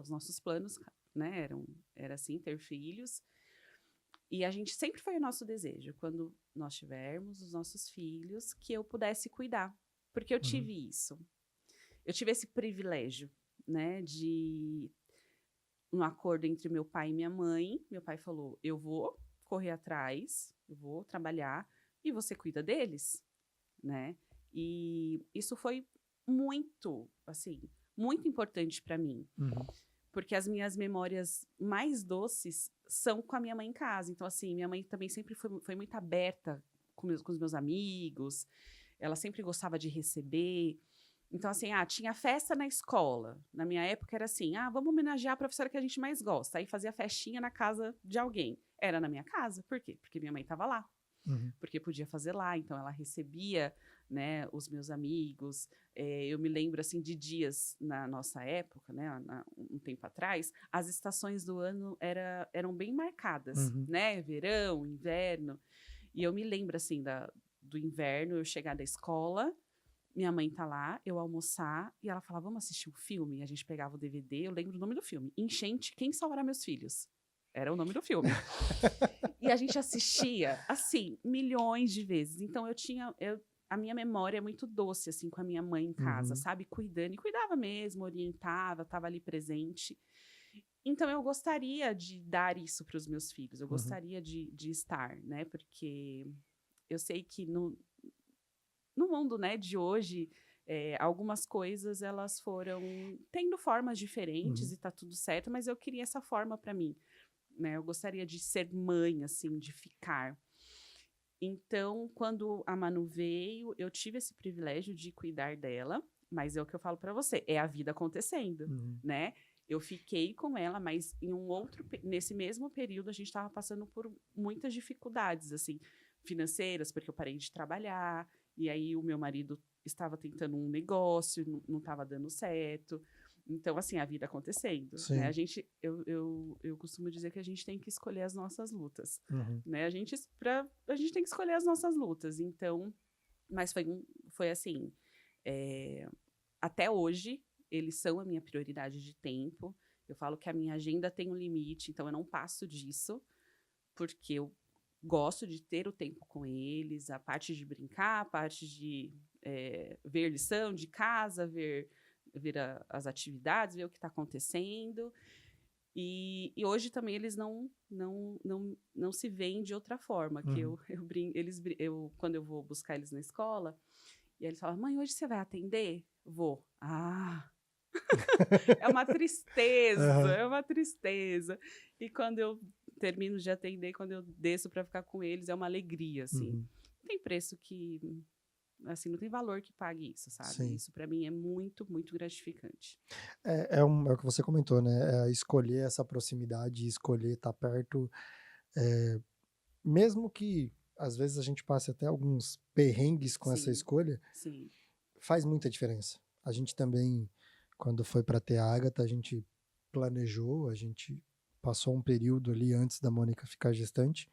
os nossos planos, né, era assim, ter filhos, e a gente sempre foi o nosso desejo, quando nós tivermos os nossos filhos, que eu pudesse cuidar, porque eu tive isso. Eu tive esse privilégio, né, de um acordo entre meu pai e minha mãe. Meu pai falou, eu vou correr atrás, eu vou trabalhar e você cuida deles, né? E isso foi muito, assim, muito importante para mim, porque as minhas memórias mais doces são com a minha mãe em casa. Então, assim, minha mãe também sempre foi muito aberta com os meus amigos, ela sempre gostava de receber. Então, assim, tinha festa na escola. Na minha época era assim, vamos homenagear a professora que a gente mais gosta. Aí fazia festinha na casa de alguém. Era na minha casa. Por quê? Porque minha mãe estava lá. Porque podia fazer lá. Então, ela recebia, né, os meus amigos. Eu me lembro, assim, de dias na nossa época, né, um tempo atrás, as estações do ano eram bem marcadas, né? Verão, inverno. E eu me lembro, assim, do inverno, eu chegar da escola, minha mãe tá lá, eu almoçar, e ela falava, vamos assistir um filme? E a gente pegava o DVD, eu lembro o nome do filme, Enchente, Quem Salvará Meus Filhos? Era o nome do filme. E a gente assistia, assim, milhões de vezes. Então, a minha memória é muito doce, assim, com a minha mãe em casa, sabe? Cuidando, e cuidava mesmo, orientava, estava ali presente. Então, eu gostaria de dar isso para os meus filhos, eu gostaria de estar, né? Porque eu sei que no mundo, né, de hoje, algumas coisas elas foram tendo formas diferentes e tá tudo certo, mas eu queria essa forma para mim, né? Eu gostaria de ser mãe, assim, de ficar. Então, quando a Manu veio, eu tive esse privilégio de cuidar dela, mas é o que eu falo para você, é a vida acontecendo, né? Eu fiquei com ela, mas nesse mesmo período a gente estava passando por muitas dificuldades, assim, financeiras, porque eu parei de trabalhar, e aí o meu marido estava tentando um negócio, não estava dando certo. Então, assim, a vida acontecendo, né? Eu costumo dizer que a gente tem que escolher as nossas lutas, né? A gente tem que escolher as nossas lutas. Então, mas foi assim, até hoje, eles são a minha prioridade de tempo. Eu falo que a minha agenda tem um limite, então eu não passo disso, porque eu gosto de ter o tempo com eles, a parte de brincar, a parte de ver lição de casa, ver as atividades, ver o que está acontecendo. E hoje também eles não se veem de outra forma. Que quando eu vou buscar eles na escola, e eles falam, mãe, hoje você vai atender? Vou. É uma tristeza, é uma tristeza. E quando eu termino de atender, quando eu desço para ficar com eles, é uma alegria, assim. Não tem preço que, assim, não tem valor que pague isso, sabe? Sim. Isso para mim é muito, muito gratificante. É o que você comentou, né? Escolher essa proximidade, escolher estar perto, mesmo que às vezes a gente passe até alguns perrengues com essa escolha, Sim. faz muita diferença. A gente também, quando foi para ter a Agatha, a gente planejou, a gente passou um período ali antes da Mônica ficar gestante,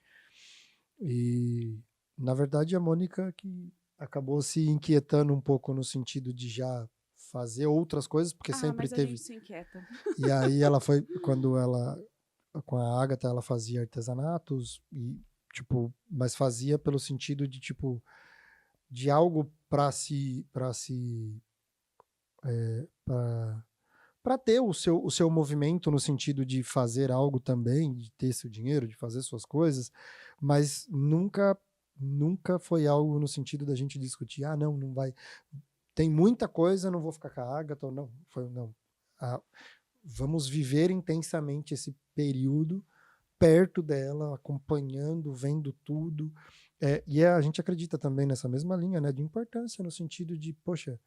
e Na verdade, a Mônica que acabou se inquietando um pouco no sentido de já fazer outras coisas, porque sempre Mas a gente teve. se inquieta. E aí ela foi, quando ela, com a Agatha, ela fazia artesanatos e, tipo, mas fazia pelo sentido de, tipo, de algo para ter o seu movimento no sentido de fazer algo também, de ter seu dinheiro, de fazer suas coisas, mas nunca foi algo no sentido da gente discutir, não vai, tem muita coisa, não vou ficar com a Agatha, ou não, não. Vamos viver intensamente esse período perto dela, acompanhando, vendo tudo, e a gente acredita também nessa mesma linha, né, de importância, no sentido de, poxa,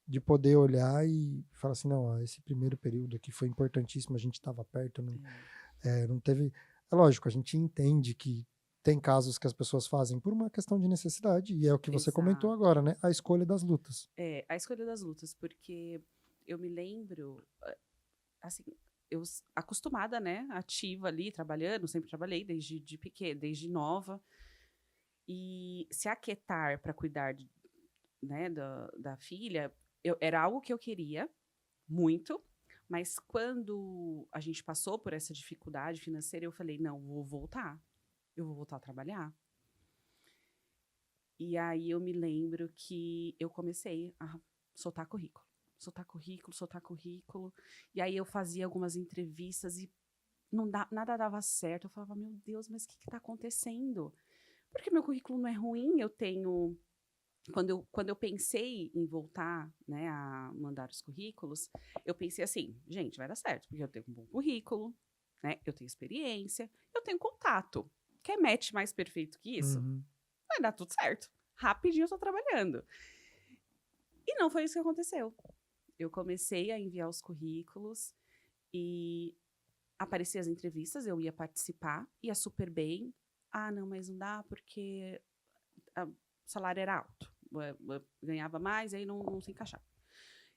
de poder olhar e falar assim, não, ó, esse primeiro período aqui foi importantíssimo, a gente estava perto, não teve... É lógico, a gente entende que tem casos que as pessoas fazem por uma questão de necessidade, e é o que você comentou agora, né? A escolha das lutas. A escolha das lutas, porque eu me lembro, assim, eu acostumada, né, ativa ali, trabalhando, sempre trabalhei desde pequena, desde nova, e se aquietar para cuidar, né, da filha, era algo que eu queria muito, mas quando a gente passou por essa dificuldade financeira, eu falei, não, eu vou voltar a trabalhar. E aí eu me lembro que eu comecei a soltar currículo. E aí eu fazia algumas entrevistas e nada dava certo. Eu falava, meu Deus, mas o que está acontecendo? Porque meu currículo não é ruim, eu tenho... Quando eu pensei em voltar, né, a mandar os currículos, eu pensei assim, gente, vai dar certo, porque eu tenho um bom currículo, né, eu tenho experiência, eu tenho contato. Quer match mais perfeito que isso? Uhum. Vai dar tudo certo. Rapidinho eu tô trabalhando. E não foi isso que aconteceu. Eu comecei a enviar os currículos e apareciam as entrevistas, eu ia participar, ia super bem. Não, mas não dá porque o salário era alto. Eu ganhava mais, aí não se encaixava.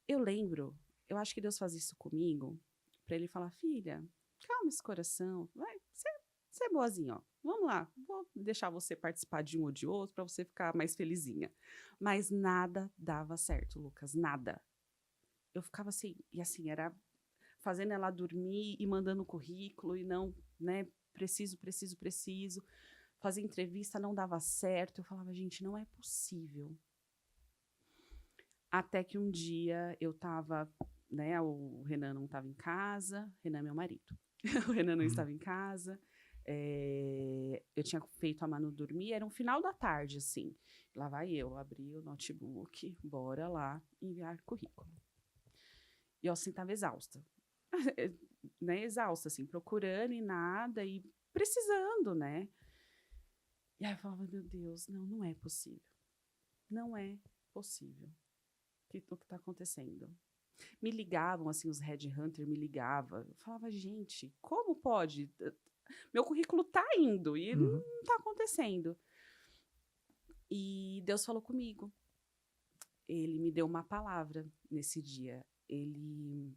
Eu lembro, eu acho que Deus faz isso comigo, para ele falar, filha, calma esse coração, vai, você é boazinha, ó. Vamos lá, vou deixar você participar de um ou de outro para você ficar mais felizinha. Mas nada dava certo, Lucas, nada. Eu ficava assim, e assim, era fazendo ela dormir e mandando currículo e não, né, preciso. Fazer entrevista não dava certo. Eu falava, gente, não é possível. Até que um dia eu tava, né, o Renan não estava em casa, Renan é meu marido. O Renan não estava em casa. Eu tinha feito a Manu dormir, era um final da tarde, assim. Lá vai eu, abri o notebook, bora lá enviar currículo. E eu, assim, estava exausta. Né, exausta, assim, procurando e nada, e precisando, né? E aí eu falava, meu Deus, não é possível. Não é possível. O que está acontecendo? Me ligavam, assim, os headhunters me ligavam. Eu falava, gente, como pode? Meu currículo tá indo e não tá acontecendo. E Deus falou comigo. Ele me deu uma palavra nesse dia. Ele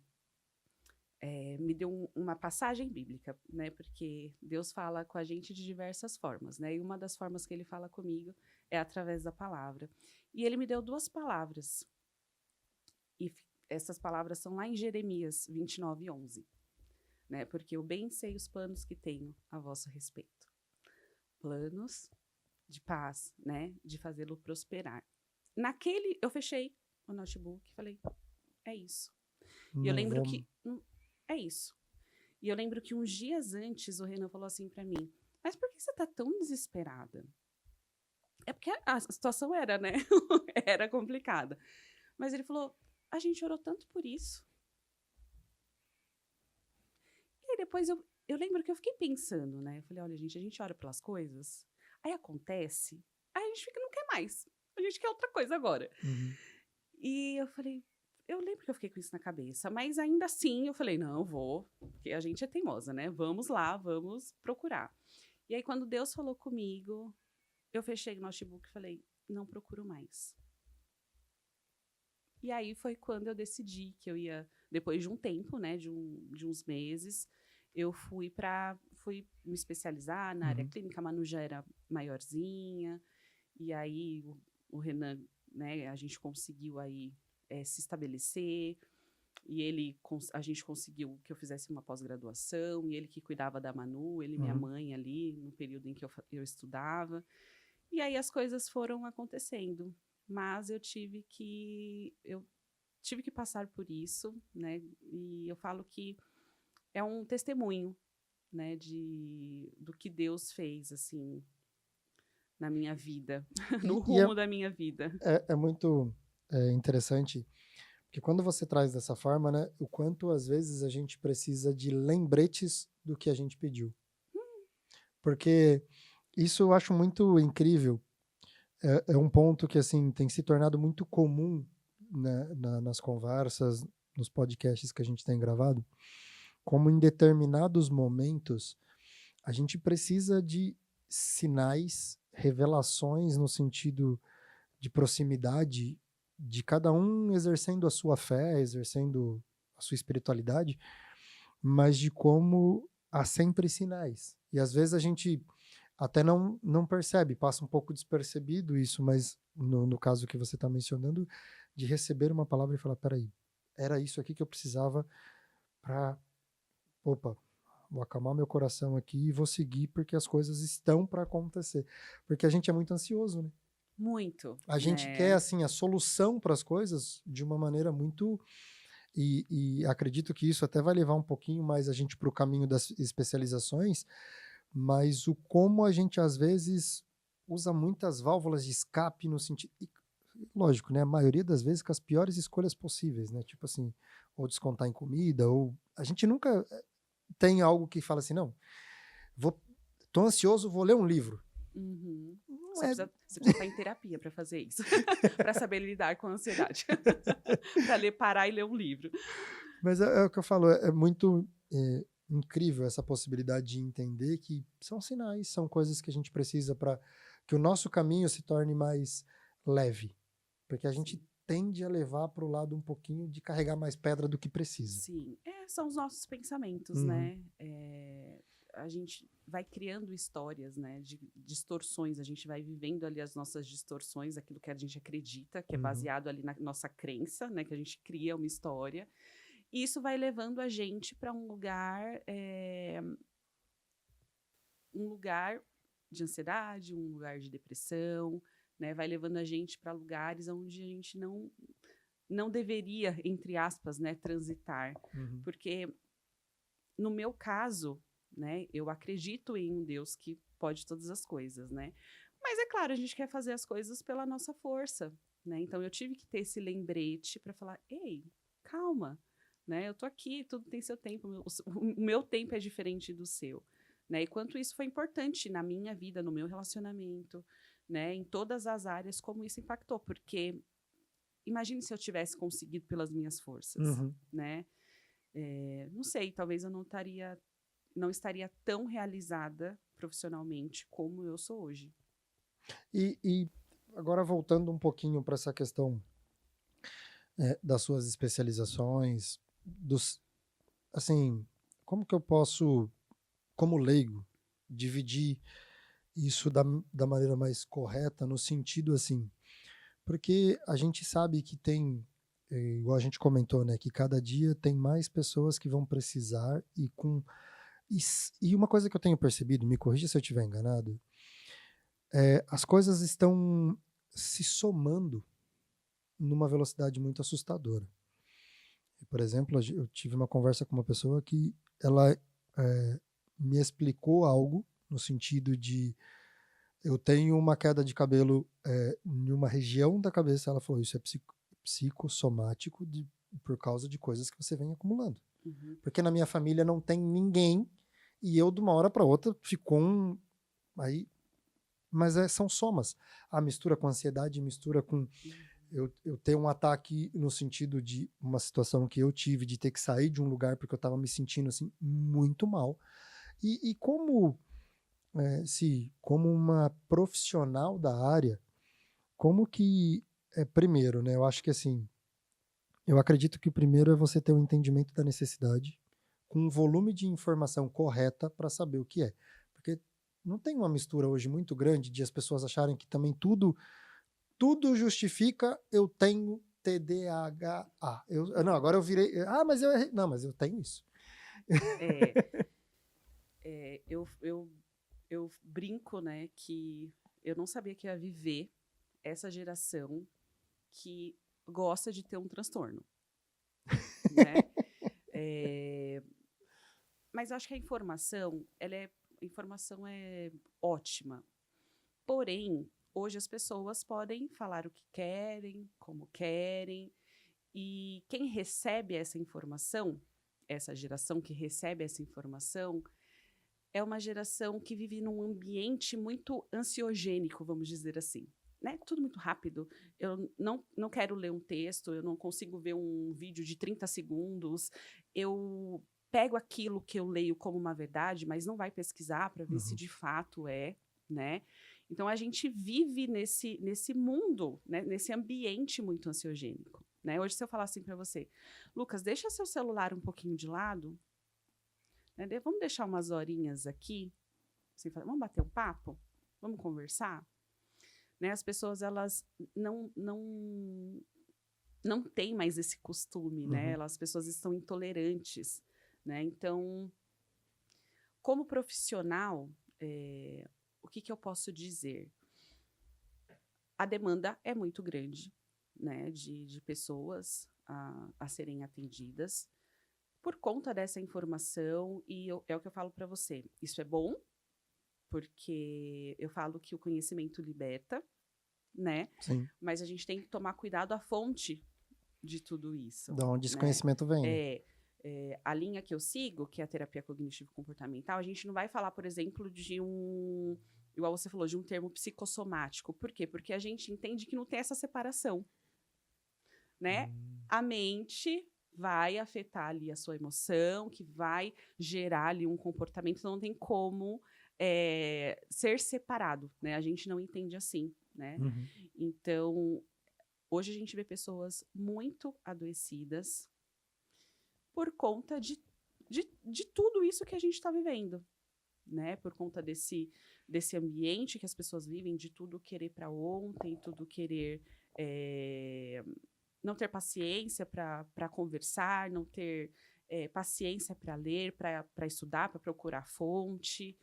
me deu uma passagem bíblica, né? Porque Deus fala com a gente de diversas formas, né? E uma das formas que ele fala comigo é através da palavra. E ele me deu 2 palavras. E essas palavras são lá em Jeremias 29:11, né? Porque eu bem sei os planos que tenho a vosso respeito. Planos de paz, né? De fazê-lo prosperar. Eu fechei o notebook e falei, é isso. E eu lembro que é isso. E eu lembro que uns dias antes o Renan falou assim para mim, mas por que você tá tão desesperada? É porque a situação era, né? Era complicada. Mas ele falou, a gente orou tanto por isso. E aí depois eu lembro que eu fiquei pensando, né? Eu falei, olha, gente, a gente ora pelas coisas, aí acontece, aí a gente fica, não quer mais. A gente quer outra coisa agora. E eu falei, eu lembro que eu fiquei com isso na cabeça, mas ainda assim eu falei, não, vou, porque a gente é teimosa, né? Vamos lá, vamos procurar. E aí quando Deus falou comigo, eu fechei o notebook e falei, não procuro mais. E aí foi quando eu decidi que eu ia, depois de um tempo, né, de uns meses, eu fui me especializar na área clínica, a Manu já era maiorzinha, E aí o Renan, né, a gente conseguiu aí se estabelecer, e a gente conseguiu que eu fizesse uma pós-graduação, e ele que cuidava da Manu, ele e minha mãe ali, no período em que eu estudava. E aí as coisas foram acontecendo, mas eu tive que passar por isso, né? E eu falo que é um testemunho, né, do que Deus fez, assim, na minha vida, no E rumo da minha vida. é muito interessante, porque quando você traz dessa forma, né, o quanto às vezes a gente precisa de lembretes do que a gente pediu. Porque isso eu acho muito incrível. É um ponto que assim tem se tornado muito comum, né, nas conversas, nos podcasts que a gente tem gravado, como em determinados momentos a gente precisa de sinais, revelações no sentido de proximidade de cada um exercendo a sua fé, exercendo a sua espiritualidade, mas de como há sempre sinais. E às vezes a gente até não percebe, passa um pouco despercebido isso, mas no caso que você está mencionando, de receber uma palavra e falar, peraí, era isso aqui que eu precisava para, opa, vou acalmar meu coração aqui e vou seguir porque as coisas estão para acontecer. Porque a gente é muito ansioso, né? Muito, A gente quer, né? assim, a solução para as coisas de uma maneira muito... E acredito que isso até vai levar um pouquinho mais a gente para o caminho das especializações, mas o como a gente, às vezes, usa muitas válvulas de escape no sentido... E, lógico, né? A maioria das vezes com as piores escolhas possíveis, né? Tipo assim, ou descontar em comida, ou... A gente nunca tem algo que fala assim, não, tô ansioso, vou ler um livro. Uhum. Não Você é... precisa, você precisa estar em terapia para fazer isso, para saber lidar com a ansiedade, para parar e ler um livro. Mas é o que eu falo, é muito incrível essa possibilidade de entender que são sinais, são coisas que a gente precisa para que o nosso caminho se torne mais leve. Porque a gente Sim. tende a levar para o lado um pouquinho de carregar mais pedra do que precisa. Sim, são os nossos pensamentos, Uhum. né? A gente vai criando histórias, né, de distorções, a gente vai vivendo ali as nossas distorções, aquilo que a gente acredita, que é baseado ali na nossa crença, né, que a gente cria uma história, e isso vai levando a gente para um lugar de ansiedade, um lugar de depressão, né, vai levando a gente para lugares onde a gente não deveria, entre aspas, né, transitar, Uhum. porque no meu caso, né, eu acredito em um Deus que pode todas as coisas, né? Mas é claro, a gente quer fazer as coisas pela nossa força, né? Então eu tive que ter esse lembrete para falar: "Ei, calma, né? Eu tô aqui, tudo tem seu tempo, o meu tempo é diferente do seu", né? E quanto isso foi importante na minha vida, no meu relacionamento, né, em todas as áreas, como isso impactou, porque imagine se eu tivesse conseguido pelas minhas forças, Uhum. né? Não sei, talvez eu não estaria tão realizada profissionalmente como eu sou hoje. E agora voltando um pouquinho para essa questão das suas especializações, assim, como que eu posso, como leigo, dividir isso da maneira mais correta, no sentido assim, porque a gente sabe que tem, igual a gente comentou, né, que cada dia tem mais pessoas que vão precisar e uma coisa que eu tenho percebido, me corrija se eu estiver enganado, as coisas estão se somando numa velocidade muito assustadora. Por exemplo, eu tive uma conversa com uma pessoa que ela me explicou algo no sentido de eu tenho uma queda de cabelo em uma região da cabeça. Ela falou, isso é psicossomático por causa de coisas que você vem acumulando. Uhum. Porque na minha família não tem ninguém e eu de uma hora para outra ficou aí, mas são somas. A mistura com ansiedade, mistura com eu tenho um ataque no sentido de uma situação que eu tive de ter que sair de um lugar porque eu estava me sentindo assim muito mal. E como como uma profissional da área, como que primeiro, né? Eu acho que assim, eu acredito que o primeiro é você ter um entendimento da necessidade com um volume de informação correta para saber o que é. Porque não tem uma mistura hoje muito grande de as pessoas acharem que também tudo justifica eu tenho TDAH. Não, agora eu virei. Mas eu errei. Não, mas eu tenho isso. Eu brinco, né, que eu não sabia que ia viver essa geração que gosta de ter um transtorno, né? Mas eu acho que a informação é ótima. Porém, hoje as pessoas podem falar o que querem, como querem, e quem recebe essa informação, essa geração que recebe essa informação, é uma geração que vive num ambiente muito ansiogênico, vamos dizer assim. Né? Tudo muito rápido. Eu não quero ler um texto, eu não consigo ver um vídeo de 30 segundos. Eu pego aquilo que eu leio como uma verdade, mas não vai pesquisar para ver se de fato é, né? Então, a gente vive nesse mundo, né? Nesse ambiente muito ansiogênico. Né? Hoje, se eu falar assim para você, Lucas, deixa seu celular um pouquinho de lado, né? Vamos deixar umas horinhas aqui, assim, vamos bater um papo? Vamos conversar? Né? As pessoas, elas não têm mais esse costume, né? As pessoas estão intolerantes, né? Então, como profissional, o que eu posso dizer? A demanda é muito grande, né? De pessoas a serem atendidas por conta dessa informação, e é o que eu falo para você. Isso é bom, porque eu falo que o conhecimento liberta, né? Sim. Mas a gente tem que tomar cuidado à fonte de tudo isso. De onde esse conhecimento vem. A linha que eu sigo, que é a terapia cognitivo-comportamental, a gente não vai falar, por exemplo, igual você falou, de um termo psicossomático. Por quê? Porque a gente entende que não tem essa separação, né? A mente vai afetar ali a sua emoção, que vai gerar ali um comportamento, não tem como ser separado, né? A gente não entende assim, né? Então, hoje a gente vê pessoas muito adoecidas por conta de tudo isso que a gente está vivendo, né? Por conta desse ambiente que as pessoas vivem, de tudo querer para ontem, tudo querer não ter paciência para conversar, não ter paciência para ler, para estudar, para procurar fonte.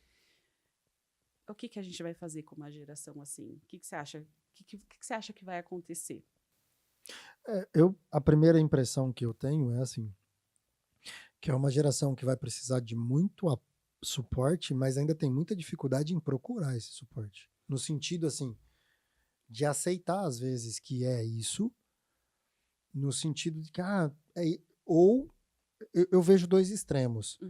O que a gente vai fazer com uma geração assim? O que você acha? O que você acha que vai acontecer? A primeira impressão que eu tenho é assim, que é uma geração que vai precisar de muito suporte, mas ainda tem muita dificuldade em procurar esse suporte. No sentido, assim, de aceitar, às vezes, que é isso, no sentido de que, ou eu vejo dois extremos.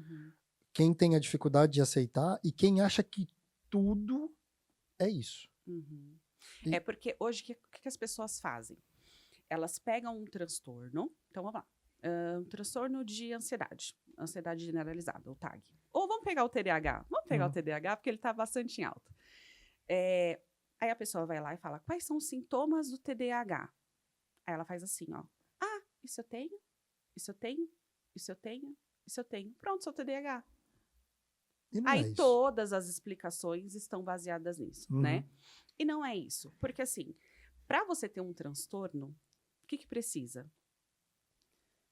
Quem tem a dificuldade de aceitar e quem acha que tudo é isso. É porque hoje, o que as pessoas fazem? Elas pegam um transtorno, então vamos lá, um transtorno de ansiedade generalizada, o TAG. Ou vamos pegar o TDAH. Vamos pegar o TDAH, porque ele está bastante em alta. Aí a pessoa vai lá e fala, quais são os sintomas do TDAH? Aí ela faz assim, ó. Isso eu tenho, isso eu tenho, isso eu tenho, isso eu tenho. Pronto, sou TDAH. Aí todas as explicações estão baseadas nisso, né? E não é isso. Porque assim, para você ter um transtorno, o que precisa?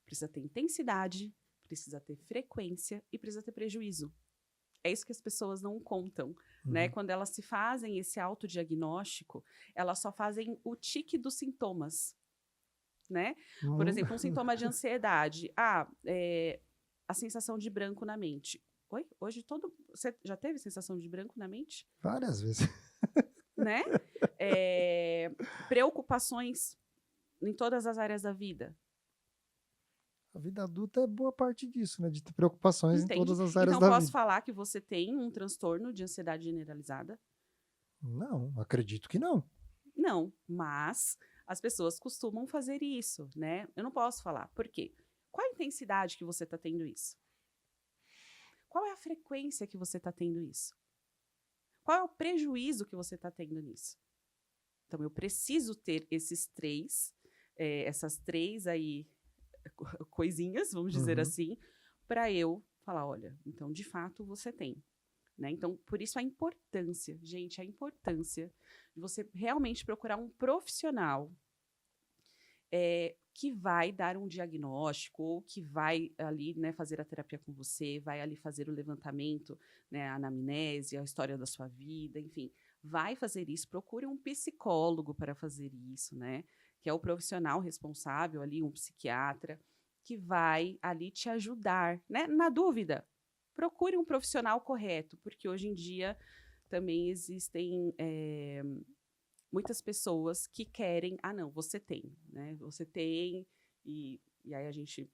Precisa ter intensidade, precisa ter frequência e precisa ter prejuízo. É isso que as pessoas não contam, né? Quando elas se fazem esse autodiagnóstico, elas só fazem o tique dos sintomas, né? Por exemplo, um sintoma de ansiedade. A sensação de branco na mente. Oi? Hoje você já teve sensação de branco na mente? Várias vezes. Né? Preocupações em todas as áreas da vida. A vida adulta é boa parte disso, né? De ter preocupações em todas as áreas da vida. Então, posso falar que você tem um transtorno de ansiedade generalizada? Não, acredito que não. Não, mas as pessoas costumam fazer isso, né? Eu não posso falar. Por quê? Qual a intensidade que você está tendo isso? Qual é a frequência que você está tendo isso? Qual é o prejuízo que você está tendo nisso? Então, eu preciso ter essas três aí coisinhas, vamos dizer assim, para eu falar, olha, então, de fato, você tem. né? Então, por isso a importância, gente, a importância de você realmente procurar um profissional que vai dar um diagnóstico ou que vai ali, né, fazer a terapia com você, vai ali fazer o levantamento, né, a anamnese, a história da sua vida, enfim, vai fazer isso. Procure um psicólogo para fazer isso, né, que é o profissional responsável ali, um psiquiatra, que vai ali te ajudar, né? Na dúvida, procure um profissional correto, porque hoje em dia também existem muitas pessoas que querem, não, você tem, né? Você tem, e aí a gente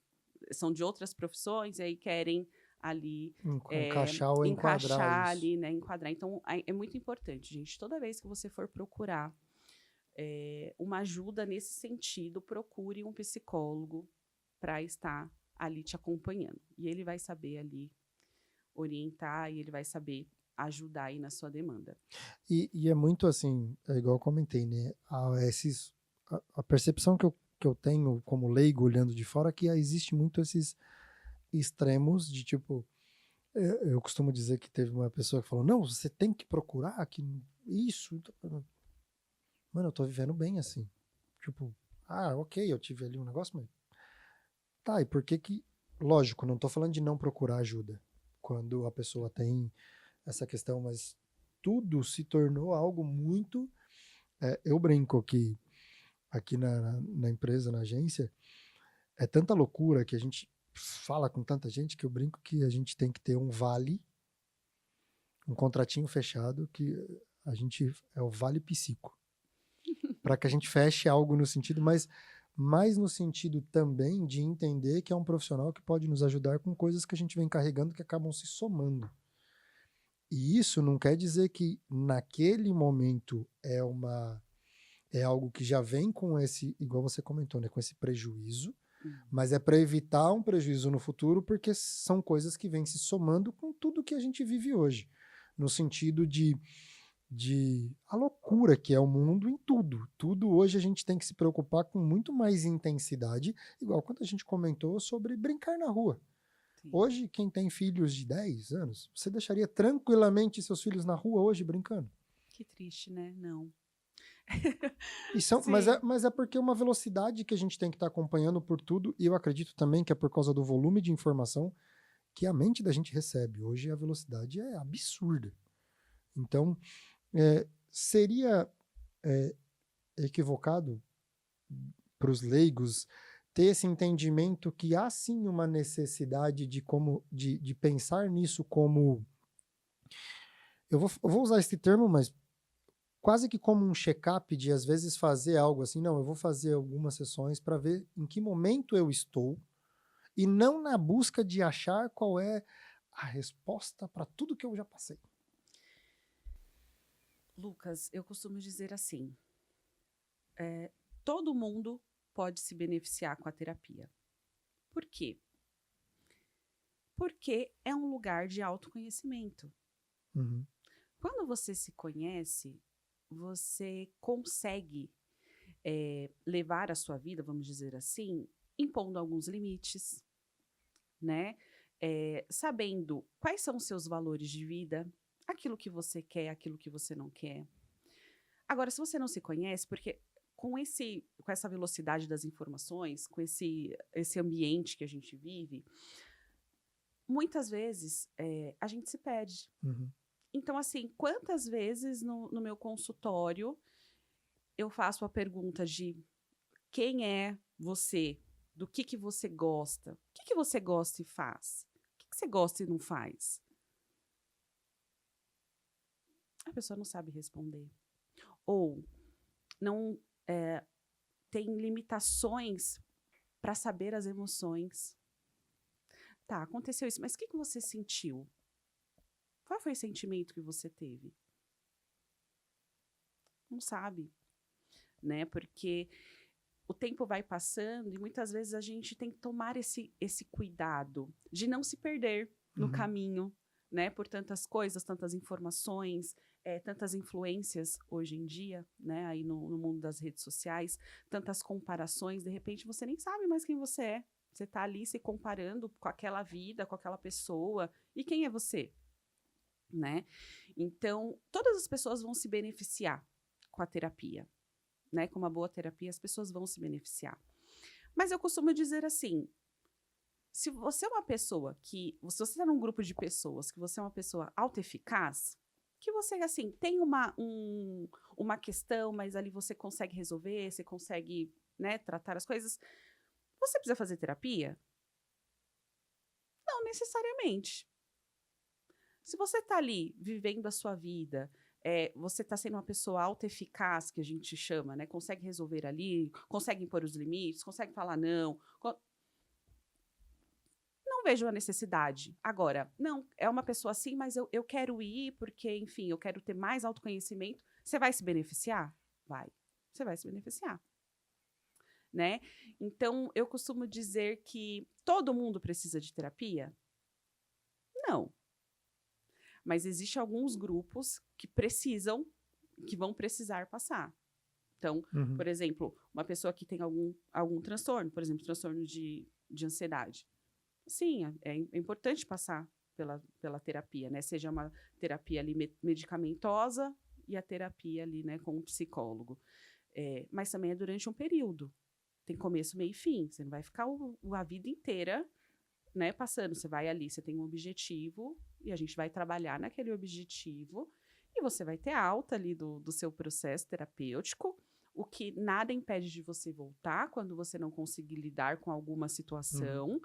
são de outras profissões, e aí querem ali Encaixar ou enquadrar encaixar isso. ali, né? Enquadrar. Então, é muito importante, gente. Toda vez que você for procurar uma ajuda nesse sentido, procure um psicólogo para estar ali te acompanhando. E ele vai saber ali orientar e ele vai saber ajudar aí na sua demanda. E é muito assim, é igual eu comentei, né? A percepção que eu tenho como leigo olhando de fora é que existe muito esses extremos de tipo, eu costumo dizer que teve uma pessoa que falou, não, você tem que procurar que isso. Mano, eu tô vivendo bem assim. Tipo, ok, eu tive ali um negócio, mas tá, e por que que... Lógico, não tô falando de não procurar ajuda quando a pessoa tem essa questão, mas tudo se tornou algo muito... eu brinco que aqui na empresa, na agência, é tanta loucura que a gente fala com tanta gente que eu brinco que a gente tem que ter um vale, um contratinho fechado, que a gente é o vale psico. Para que a gente feche algo no sentido, mas mais no sentido também de entender que é um profissional que pode nos ajudar com coisas que a gente vem carregando que acabam se somando. E isso não quer dizer que naquele momento é algo que já vem com esse, igual você comentou, né, com esse prejuízo, mas é para evitar um prejuízo no futuro, porque são coisas que vêm se somando com tudo que a gente vive hoje, no sentido de a loucura que é o mundo em tudo. Tudo hoje a gente tem que se preocupar com muito mais intensidade, igual quando a gente comentou sobre brincar na rua. Sim. Hoje, quem tem filhos de 10 anos, você deixaria tranquilamente seus filhos na rua hoje brincando? Que triste, né? Não. Mas é porque é uma velocidade que a gente tem que estar acompanhando por tudo, e eu acredito também que é por causa do volume de informação que a mente da gente recebe. Hoje a velocidade é absurda. Então, seria equivocado para os leigos ter esse entendimento que há sim uma necessidade de pensar nisso como... Eu vou usar esse termo, mas quase que como um check-up de, às vezes, fazer algo assim, não, eu vou fazer algumas sessões para ver em que momento eu estou, e não na busca de achar qual é a resposta para tudo que eu já passei. Lucas, eu costumo dizer assim, todo mundo pode se beneficiar com a terapia. Por quê? Porque é um lugar de autoconhecimento. Uhum. Quando você se conhece, você consegue levar a sua vida, vamos dizer assim, impondo alguns limites, né? Sabendo quais são os seus valores de vida, aquilo que você quer, aquilo que você não quer. Agora, se você não se conhece, porque com essa velocidade das informações, com esse ambiente que a gente vive, muitas vezes a gente se perde. Uhum. Então, assim, quantas vezes no meu consultório eu faço a pergunta de quem é você? Do que você gosta? O que você gosta e faz? O que você gosta e não faz? A pessoa não sabe responder. Ou não tem limitações para saber as emoções. Tá, aconteceu isso, mas o que você sentiu? Qual foi o sentimento que você teve? Não sabe, né? Porque o tempo vai passando e muitas vezes a gente tem que tomar esse cuidado de não se perder no caminho, né? Por tantas coisas, tantas informações, tantas influências hoje em dia, né? Aí no mundo das redes sociais, tantas comparações, de repente você nem sabe mais quem você é. Você está ali se comparando com aquela vida, com aquela pessoa. E quem é você? né? Então, todas as pessoas vão se beneficiar com a terapia, né? Com uma boa terapia, as pessoas vão se beneficiar. Mas eu costumo dizer assim, se você é uma pessoa se você está num grupo de pessoas que você é uma pessoa autoeficaz, que você, assim, tem uma questão, mas ali você consegue resolver, você consegue, né, tratar as coisas, você precisa fazer terapia? Não necessariamente. Se você está ali vivendo a sua vida, você está sendo uma pessoa autoeficaz, que a gente chama, né? Consegue resolver ali, consegue impor os limites, consegue falar não. Não vejo a necessidade. Agora, não, é uma pessoa assim, mas eu quero ir porque, enfim, eu quero ter mais autoconhecimento. Você vai se beneficiar? Vai. Você vai se beneficiar. Né? Então, eu costumo dizer que todo mundo precisa de terapia? Não. Mas existem alguns grupos que vão precisar passar. Então, por exemplo, uma pessoa que tem algum transtorno, por exemplo, transtorno de ansiedade. Sim, é importante passar pela terapia, né? Seja uma terapia ali medicamentosa e a terapia ali, né, com um psicólogo. Mas também é durante um período. Tem começo, meio e fim. Você não vai ficar a vida inteira, né, passando. Você vai ali, você tem um objetivo e a gente vai trabalhar naquele objetivo e você vai ter alta ali do seu processo terapêutico, o que nada impede de você voltar quando você não conseguir lidar com alguma situação,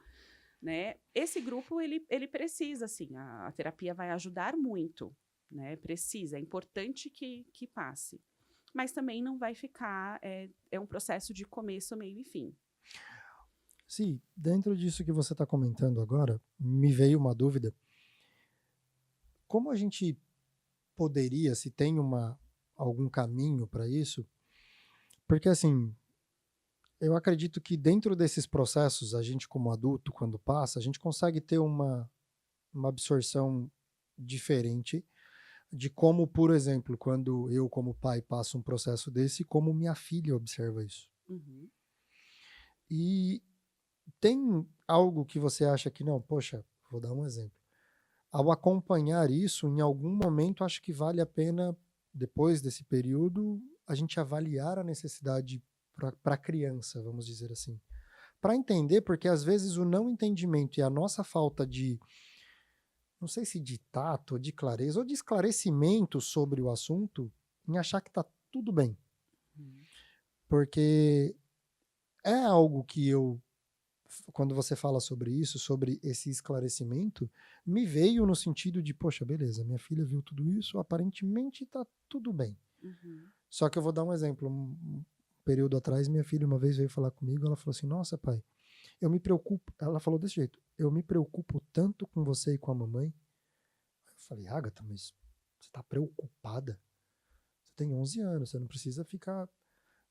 né? Esse grupo, ele precisa, assim, a terapia vai ajudar muito, né? Precisa, é importante que passe. Mas também não vai ficar, é um processo de começo, meio e fim. Sim, dentro disso que você está comentando agora, me veio uma dúvida. Como a gente poderia, se tem algum caminho para isso? Porque, assim, eu acredito que dentro desses processos, a gente como adulto, quando passa, a gente consegue ter uma absorção diferente de como, por exemplo, quando eu como pai passo um processo desse, como minha filha observa isso. Uhum. E tem algo que você acha que não, poxa, vou dar um exemplo. Ao acompanhar isso, em algum momento, acho que vale a pena, depois desse período, a gente avaliar a necessidade para a criança, vamos dizer assim. Para entender, porque às vezes o não entendimento e a nossa falta de, não sei se de tato, ou de clareza, ou de esclarecimento sobre o assunto, em achar que está tudo bem. Uhum. Porque é algo que eu, quando você fala sobre isso, sobre esse esclarecimento, me veio no sentido de, poxa, beleza, minha filha viu tudo isso, aparentemente está tudo bem. Uhum. Só que eu vou dar um exemplo. Um período atrás, minha filha uma vez veio falar comigo, ela falou assim, nossa, pai, eu me preocupo, ela falou desse jeito, eu me preocupo tanto com você e com a mamãe. Eu falei, Agatha, mas você está preocupada? Você tem 11 anos, você não precisa ficar...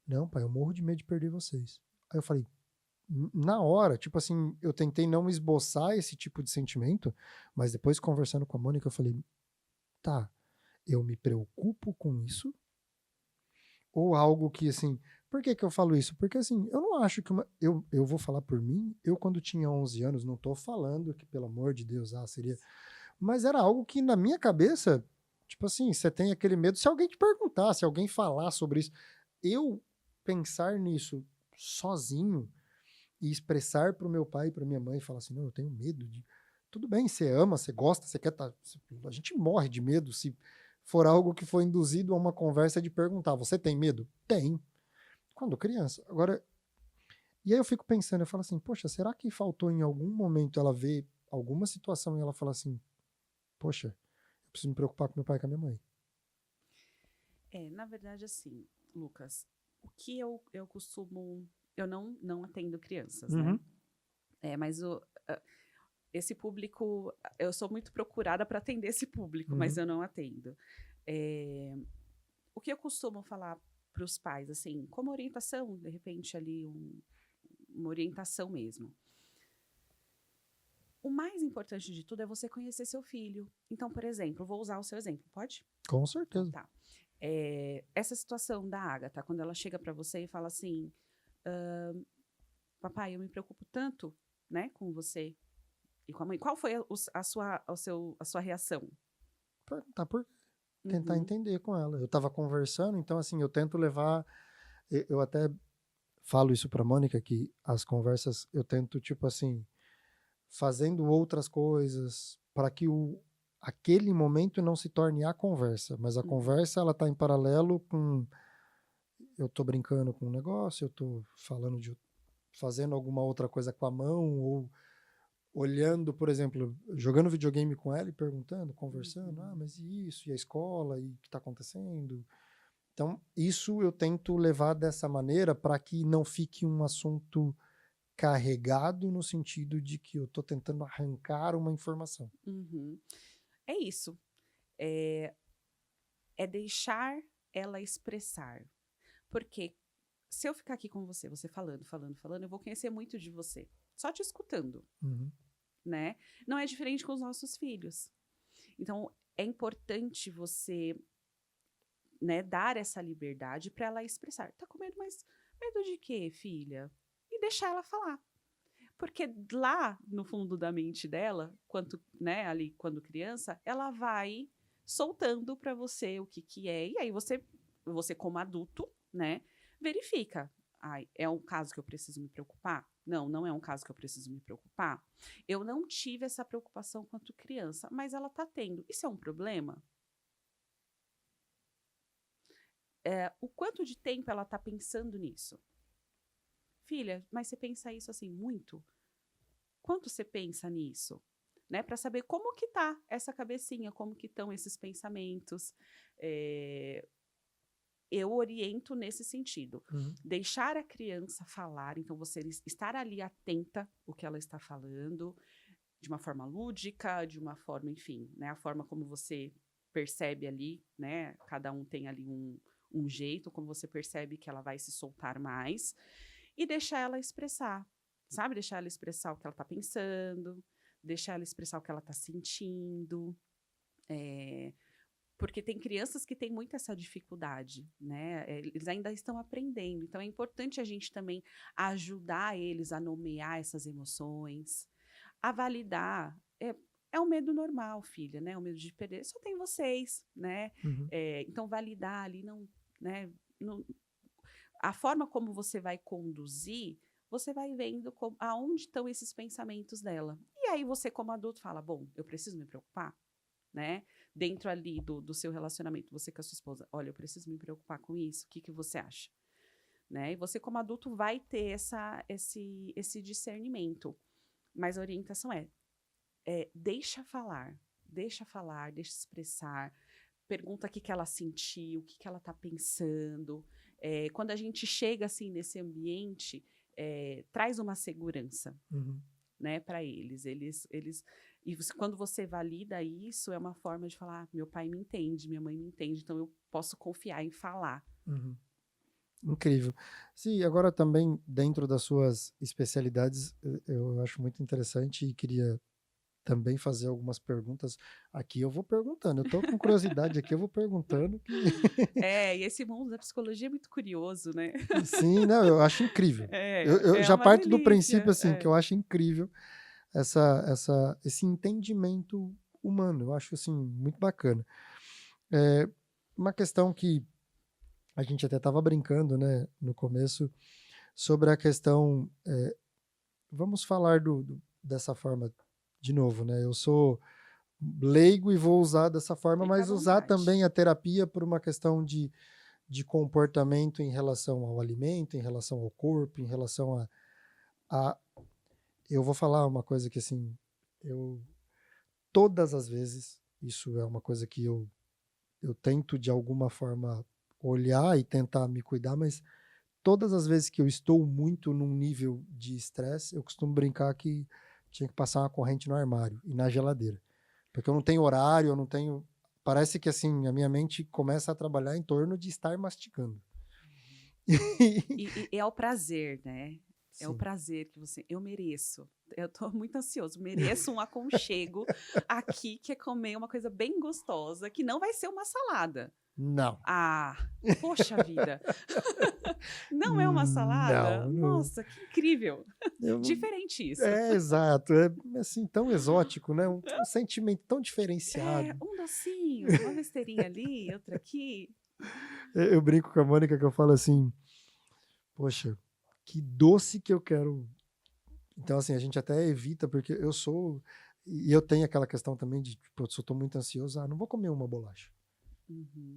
Não, pai, eu morro de medo de perder vocês. Aí eu falei, na hora, tipo assim, eu tentei não esboçar esse tipo de sentimento, mas depois conversando com a Mônica, eu falei, tá, eu me preocupo com isso? Ou algo que, assim, por que eu falo isso? Porque, assim, eu não acho que eu vou falar por mim, eu quando tinha 11 anos, não tô falando que, pelo amor de Deus, seria... Mas era algo que, na minha cabeça, tipo assim, você tem aquele medo, se alguém te perguntar, se alguém falar sobre isso, eu pensar nisso sozinho, e expressar para o meu pai e para minha mãe, falar assim, não, eu tenho medo de... Tudo bem, você ama, você gosta, você quer estar... A gente morre de medo se for algo que foi induzido a uma conversa de perguntar, você tem medo? Tem. Quando criança. Agora, e aí eu fico pensando, eu falo assim, poxa, será que faltou em algum momento ela ver alguma situação e ela fala assim, poxa, eu preciso me preocupar com meu pai e com a minha mãe? Na verdade, assim, Lucas, o que eu costumo... Eu não atendo crianças, né? Uhum. Mas esse público... Eu sou muito procurada para atender esse público, mas Uhum. eu não atendo. O que eu costumo falar para os pais, assim, como orientação, de repente, ali, uma orientação mesmo. O mais importante de tudo é você conhecer seu filho. Então, por exemplo, vou usar o seu exemplo, pode? Com Então, certeza. tá. Essa situação da Agatha, quando ela chega para você e fala assim, papai, eu me preocupo tanto, né, com você e com a mãe. Qual foi a sua reação? perguntar por quê. Tentar entender com ela. Eu estava conversando, então, assim, eu tento levar... Eu até falo isso para Mônica, que as conversas eu tento, tipo assim, fazendo outras coisas para que aquele momento não se torne a conversa, mas a conversa, ela tá em paralelo com... Eu tô brincando com um negócio, eu tô falando fazendo alguma outra coisa com a mão, ou olhando, por exemplo, jogando videogame com ela e perguntando, conversando, mas e isso, e a escola, e o que tá acontecendo? Então, isso eu tento levar dessa maneira para que não fique um assunto carregado no sentido de que eu estou tentando arrancar uma informação. É isso. É deixar ela expressar. Porque se eu ficar aqui com você falando, eu vou conhecer muito de você. Só te escutando. Né? Não é diferente com os nossos filhos. Então, é importante você... né, dar essa liberdade para ela expressar. Tá com medo, mas medo de quê, filha? E deixar ela falar. Porque lá no fundo da mente dela, ali quando criança, ela vai soltando para você o que é. E aí você como adulto, né, verifica. É um caso que eu preciso me preocupar? Não, não é um caso que eu preciso me preocupar. Eu não tive essa preocupação quanto criança, mas ela tá tendo. Isso é um problema? O quanto de tempo ela está pensando nisso? Filha, mas você pensa isso assim muito? Quanto você pensa nisso? Né? Para saber como que tá essa cabecinha, como que estão esses pensamentos. Eu oriento nesse sentido. Deixar a criança falar, então você estar ali atenta ao que ela está falando, de uma forma lúdica, de uma forma, enfim, né? A forma como você percebe ali, né? Cada um tem ali um jeito, como você percebe que ela vai se soltar mais, e deixar ela expressar, sabe? Deixar ela expressar o que ela está pensando, deixar ela expressar o que ela está sentindo, porque tem crianças que têm muito essa dificuldade, né? Eles ainda estão aprendendo, então é importante a gente também ajudar eles a nomear essas emoções, a validar. É um medo normal, filha, né? O medo de perder. Só tem vocês, né? Então, validar ali, né? A forma como você vai conduzir, você vai vendo aonde estão esses pensamentos dela. E aí você, como adulto, fala, bom, eu preciso me preocupar, né? Dentro ali do seu relacionamento, você com a sua esposa, olha, eu preciso me preocupar com isso, o que você acha? Né? E você, como adulto, vai ter esse discernimento. Mas a orientação deixa falar, deixa expressar, pergunta o que ela sentiu, o que ela está pensando. Quando a gente chega assim nesse ambiente, traz uma segurança, né, para eles. E quando você valida isso, é uma forma de falar, meu pai me entende, minha mãe me entende, então eu posso confiar em falar. Incrível. Sim, agora também, dentro das suas especialidades, eu acho muito interessante e queria também fazer algumas perguntas. Aqui eu vou perguntando, eu estou com curiosidade aqui, eu vou perguntando. E esse mundo da psicologia é muito curioso, né? Sim, não, eu acho incrível. Eu já parto do princípio, assim, que eu acho incrível esse entendimento humano. Eu acho, assim, muito bacana. Uma questão que a gente até estava brincando, né, no começo, sobre a questão... vamos falar dessa forma de novo, né? Eu sou leigo e vou usar dessa forma, mas usar também a terapia por uma questão de comportamento em relação ao alimento, em relação ao corpo, em relação eu vou falar uma coisa que, assim, todas as vezes, isso é uma coisa que eu tento, de alguma forma, olhar e tentar me cuidar, mas todas as vezes que eu estou muito num nível de estresse, eu costumo brincar que tinha que passar uma corrente no armário e na geladeira. Porque eu não tenho horário, eu não tenho... Parece que, assim, a minha mente começa a trabalhar em torno de estar mastigando. E é o prazer, né? Sim. É o prazer que eu mereço. Eu tô muito ansioso, mereço um aconchego aqui, que é comer uma coisa bem gostosa, que não vai ser uma salada. Não. Poxa vida. Não é uma salada? Não. Nossa, que incrível. Diferente isso. Exato. É assim, tão exótico, né? Um sentimento tão diferenciado. Um passinho, uma besteirinha ali, outra aqui. Eu brinco com a Mônica que eu falo assim, poxa, que doce que eu quero. Então, assim, a gente até evita, porque eu sou... E eu tenho aquela questão também de, tipo, se eu tô muito ansioso, não vou comer uma bolacha.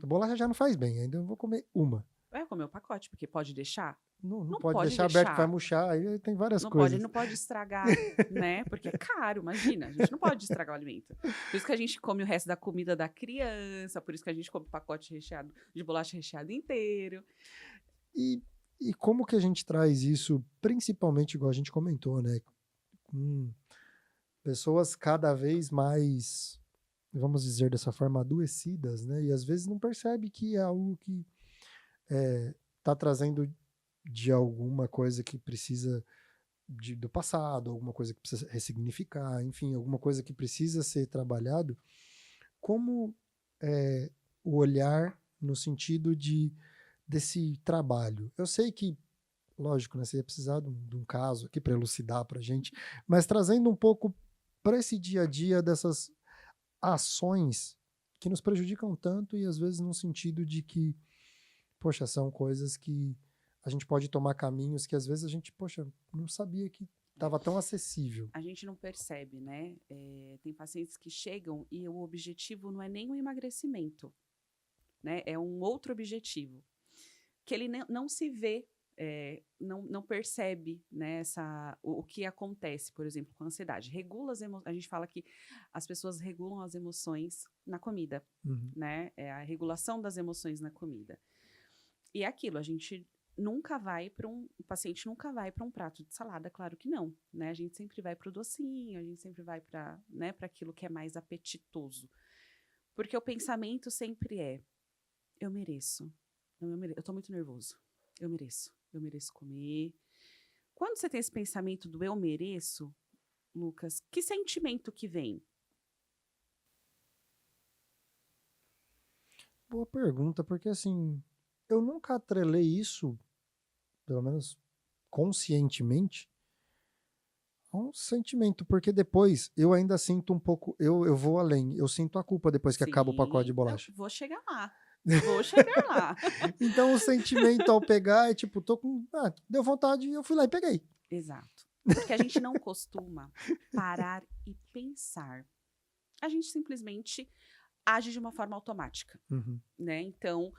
A bolacha já não faz bem, ainda eu vou comer uma. Vai comer o pacote, porque pode deixar? Não Não pode pode deixar aberto que vai deixar. murchar, aí tem várias Não coisas. pode estragar, né? Porque é caro, imagina. A gente não pode estragar o alimento. Por isso que a gente come o resto da comida da criança, por isso que a gente come pacote recheado de bolacha recheado inteiro. E como que a gente traz isso, principalmente, igual a gente comentou, né? Pessoas cada vez mais, vamos dizer dessa forma, adoecidas, né? E às vezes não percebe que é algo que está trazendo de alguma coisa que precisa do passado, alguma coisa que precisa ressignificar, enfim, alguma coisa que precisa ser trabalhado. Como o olhar no sentido desse trabalho? Eu sei que, lógico, né, você ia precisar de um caso aqui para elucidar para a gente, mas trazendo um pouco para esse dia a dia dessas ações que nos prejudicam tanto e às vezes no sentido de que, poxa, são coisas que a gente pode tomar caminhos que às vezes a gente, poxa, não sabia que estava tão acessível. A gente não percebe, né? Tem pacientes que chegam e o objetivo não é nem o emagrecimento, né? É um outro objetivo, que ele não se vê, não percebe, né, o que acontece, por exemplo, com a ansiedade. A gente fala que as pessoas regulam as emoções na comida, né? É a regulação das emoções na comida. E é aquilo, a gente nunca vai para o paciente nunca vai para um prato de salada, claro que não, né? A gente sempre vai para o docinho, a gente sempre vai para, né, para aquilo que é mais apetitoso. Porque o pensamento sempre é: eu mereço. Eu tô muito nervoso. Eu mereço comer. Quando você tem esse pensamento do eu mereço, Lucas, que sentimento que vem? Boa pergunta, porque assim, eu nunca atrelei isso, pelo menos conscientemente, a um sentimento, porque depois eu ainda sinto um pouco, eu vou além, eu sinto a culpa depois que acaba o pacote de Sim, eu bolacha. vou chegar lá. Vou chegar lá. Então o sentimento ao pegar é tipo, deu vontade, eu fui lá e peguei. Exato. Porque a gente não costuma parar e pensar. A gente simplesmente age de uma forma automática, né? Então,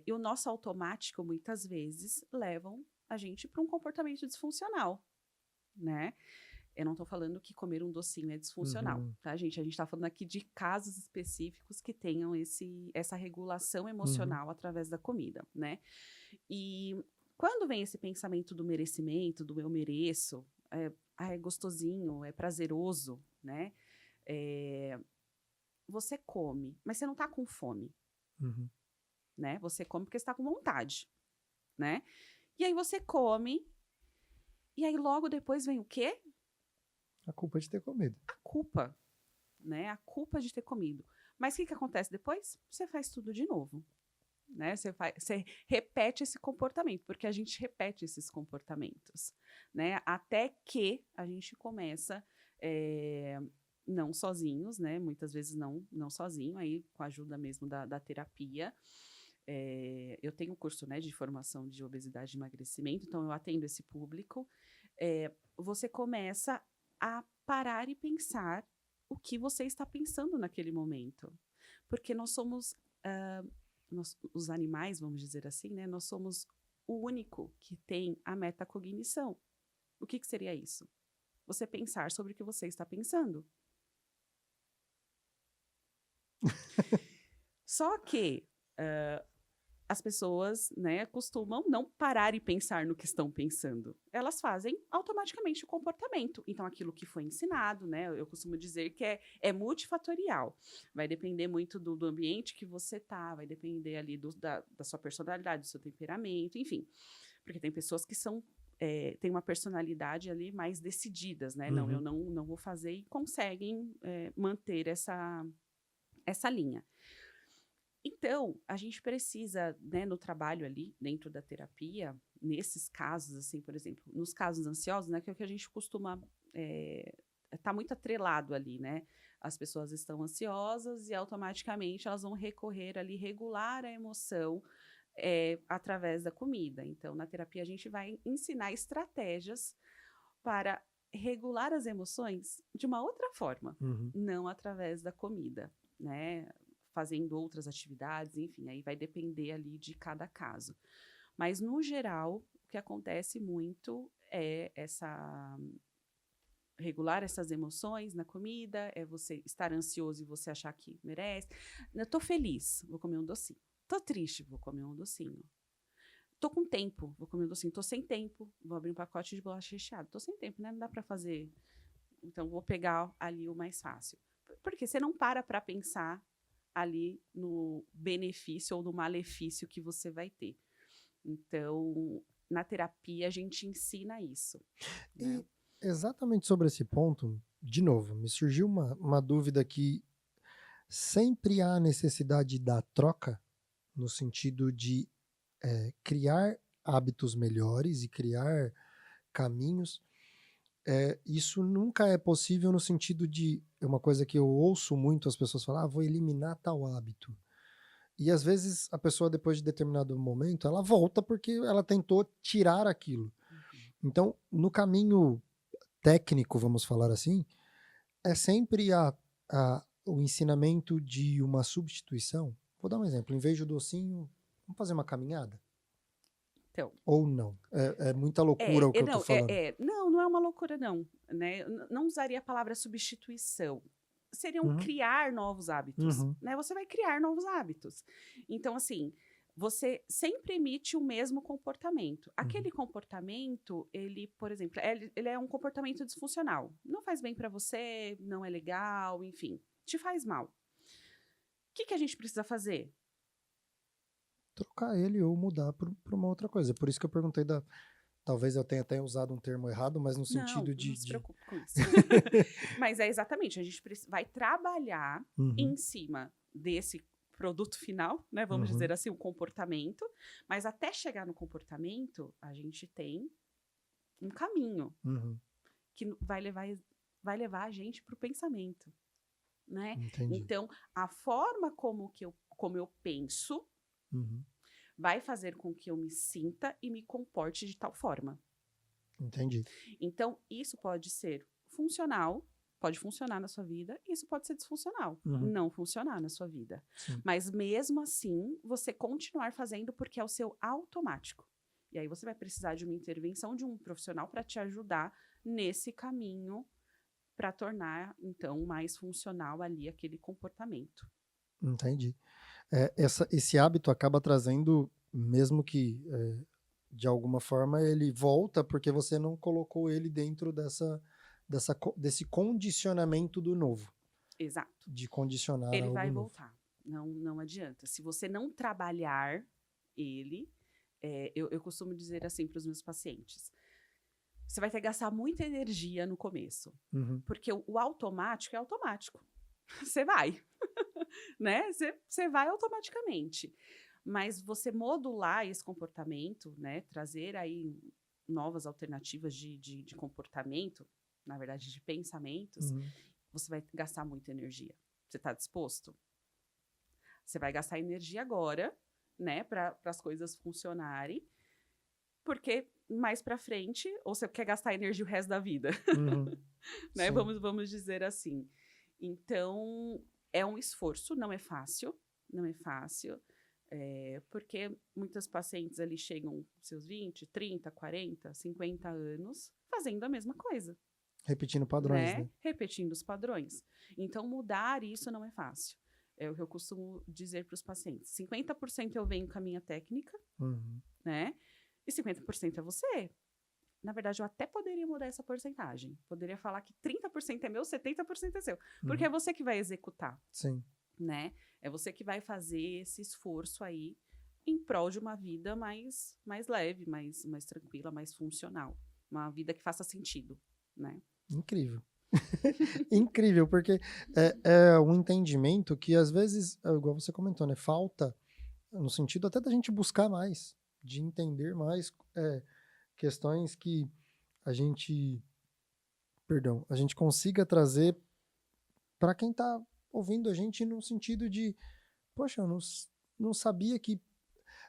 e o nosso automático, muitas vezes, levam a gente para um comportamento disfuncional, né? Eu não estou falando que comer um docinho é disfuncional, tá, gente? A gente está falando aqui de casos específicos que tenham essa regulação emocional através da comida, né? E quando vem esse pensamento do merecimento, do eu mereço, é gostosinho, é prazeroso, né? Você come, mas você não está com fome, né? Você come porque você está com vontade, né? E aí você come, e aí logo depois vem o quê? A culpa de ter comido. A culpa, né? A culpa de ter comido. Mas o que acontece depois? Você faz tudo de novo, né? Você repete esse comportamento, porque a gente repete esses comportamentos, né? Até que a gente começa, não sozinhos, né? Muitas vezes não sozinho, aí com a ajuda mesmo da terapia. Eu tenho um curso, né, de formação de obesidade e emagrecimento, então eu atendo esse público. Você começa a parar e pensar o que você está pensando naquele momento. Porque nós somos, os animais, vamos dizer assim, né? Nós somos o único que tem a metacognição. O que seria isso? Você pensar sobre o que você está pensando. Só que as pessoas, né, costumam não parar e pensar no que estão pensando. Elas fazem automaticamente o comportamento. Então, aquilo que foi ensinado, né, eu costumo dizer que é multifatorial. Vai depender muito do ambiente que você tá, vai depender ali da sua personalidade, do seu temperamento, enfim. Porque tem pessoas que têm uma personalidade ali mais decididas, né? Não, eu não vou fazer, e conseguem manter essa linha. Então, a gente precisa, né, no trabalho ali, dentro da terapia, nesses casos, assim, por exemplo, nos casos ansiosos, né, que é o que a gente costuma tá muito atrelado ali, né? As pessoas estão ansiosas e automaticamente elas vão recorrer ali, regular a emoção através da comida. Então, na terapia, a gente vai ensinar estratégias para regular as emoções de uma outra forma, não através da comida, né? Fazendo outras atividades, enfim, aí vai depender ali de cada caso. Mas, no geral, o que acontece muito é regular essas emoções na comida, é você estar ansioso e você achar que merece. Eu tô feliz, vou comer um docinho. Tô triste, vou comer um docinho. Tô com tempo, vou comer um docinho. Tô sem tempo, vou abrir um pacote de bolacha recheada. Tô sem tempo, né? Não dá para fazer. Então, vou pegar ali o mais fácil. Porque você não para pensar ali no benefício ou no malefício que você vai ter. Então, na terapia, a gente ensina isso. Né? E exatamente sobre esse ponto, de novo, me surgiu uma dúvida que sempre há necessidade da troca, no sentido de criar hábitos melhores e criar caminhos. Isso nunca é possível no sentido de, é uma coisa que eu ouço muito as pessoas falar, vou eliminar tal hábito. E às vezes a pessoa, depois de determinado momento, ela volta porque ela tentou tirar aquilo. Então, no caminho técnico, vamos falar assim, é sempre o ensinamento de uma substituição. Vou dar um exemplo. Em vez do docinho, vamos fazer uma caminhada? Então, ou não? É muita loucura o que eu tô falando. Não é uma loucura, não. Né? Não usaria a palavra substituição. Seriam criar novos hábitos. Né? Você vai criar novos hábitos. Então, assim, você sempre emite o mesmo comportamento. Aquele comportamento, ele, por exemplo, ele é um comportamento disfuncional. Não faz bem para você, não é legal, enfim, te faz mal. O que a gente precisa fazer? Trocar ele ou mudar para uma outra coisa. Por isso que eu perguntei talvez eu tenha até usado um termo errado, mas no sentido Não se preocupe com isso. Mas é exatamente, a gente vai trabalhar em cima desse produto final, né? Vamos dizer assim, o comportamento. Mas até chegar no comportamento, a gente tem um caminho que vai levar a gente para o pensamento, né? Entendi. Então, a forma como eu penso vai fazer com que eu me sinta e me comporte de tal forma. Entendi. Então, isso pode ser funcional, pode funcionar na sua vida, isso pode ser disfuncional, não funcionar na sua vida. Sim. Mas mesmo assim, você continuar fazendo porque é o seu automático. E aí você vai precisar de uma intervenção de um profissional para te ajudar nesse caminho para tornar, então, mais funcional ali aquele comportamento. Entendi. Esse hábito acaba trazendo, mesmo que de alguma forma ele volta porque você não colocou ele dentro desse condicionamento do novo. Exato. De condicionar ele algo vai novo. voltar. Não adianta. Se você não trabalhar ele, eu costumo dizer assim para os meus pacientes, você vai ter que gastar muita energia no começo. Porque o automático é automático. Você vai. Né? Você vai automaticamente. Mas você modular esse comportamento, né? Trazer aí novas alternativas de comportamento, na verdade, de pensamentos, você vai gastar muita energia. Você está disposto? Você vai gastar energia agora, né? Para as coisas funcionarem. Porque mais para frente, ou você quer gastar energia o resto da vida? Né? Vamos dizer assim. Então, é um esforço, não é fácil. Não é fácil. Porque muitas pacientes ali chegam seus 20, 30, 40, 50 anos fazendo a mesma coisa. Repetindo padrões, né? Repetindo os padrões. Então, mudar isso não é fácil. É o que eu costumo dizer para os pacientes. 50% eu venho com a minha técnica, né? E 50% é você. Na verdade, eu até poderia mudar essa porcentagem. Poderia falar que 30% é meu, 70% é seu. Porque é você que vai executar. Sim. Né? É você que vai fazer esse esforço aí em prol de uma vida mais leve, mais tranquila, mais funcional. Uma vida que faça sentido, né? Incrível. Incrível, porque é um entendimento que às vezes, igual você comentou, né? Falta no sentido até da gente buscar mais, de entender mais questões que a gente perdão, a gente consiga trazer para quem está ouvindo a gente no sentido de, poxa, eu não sabia que...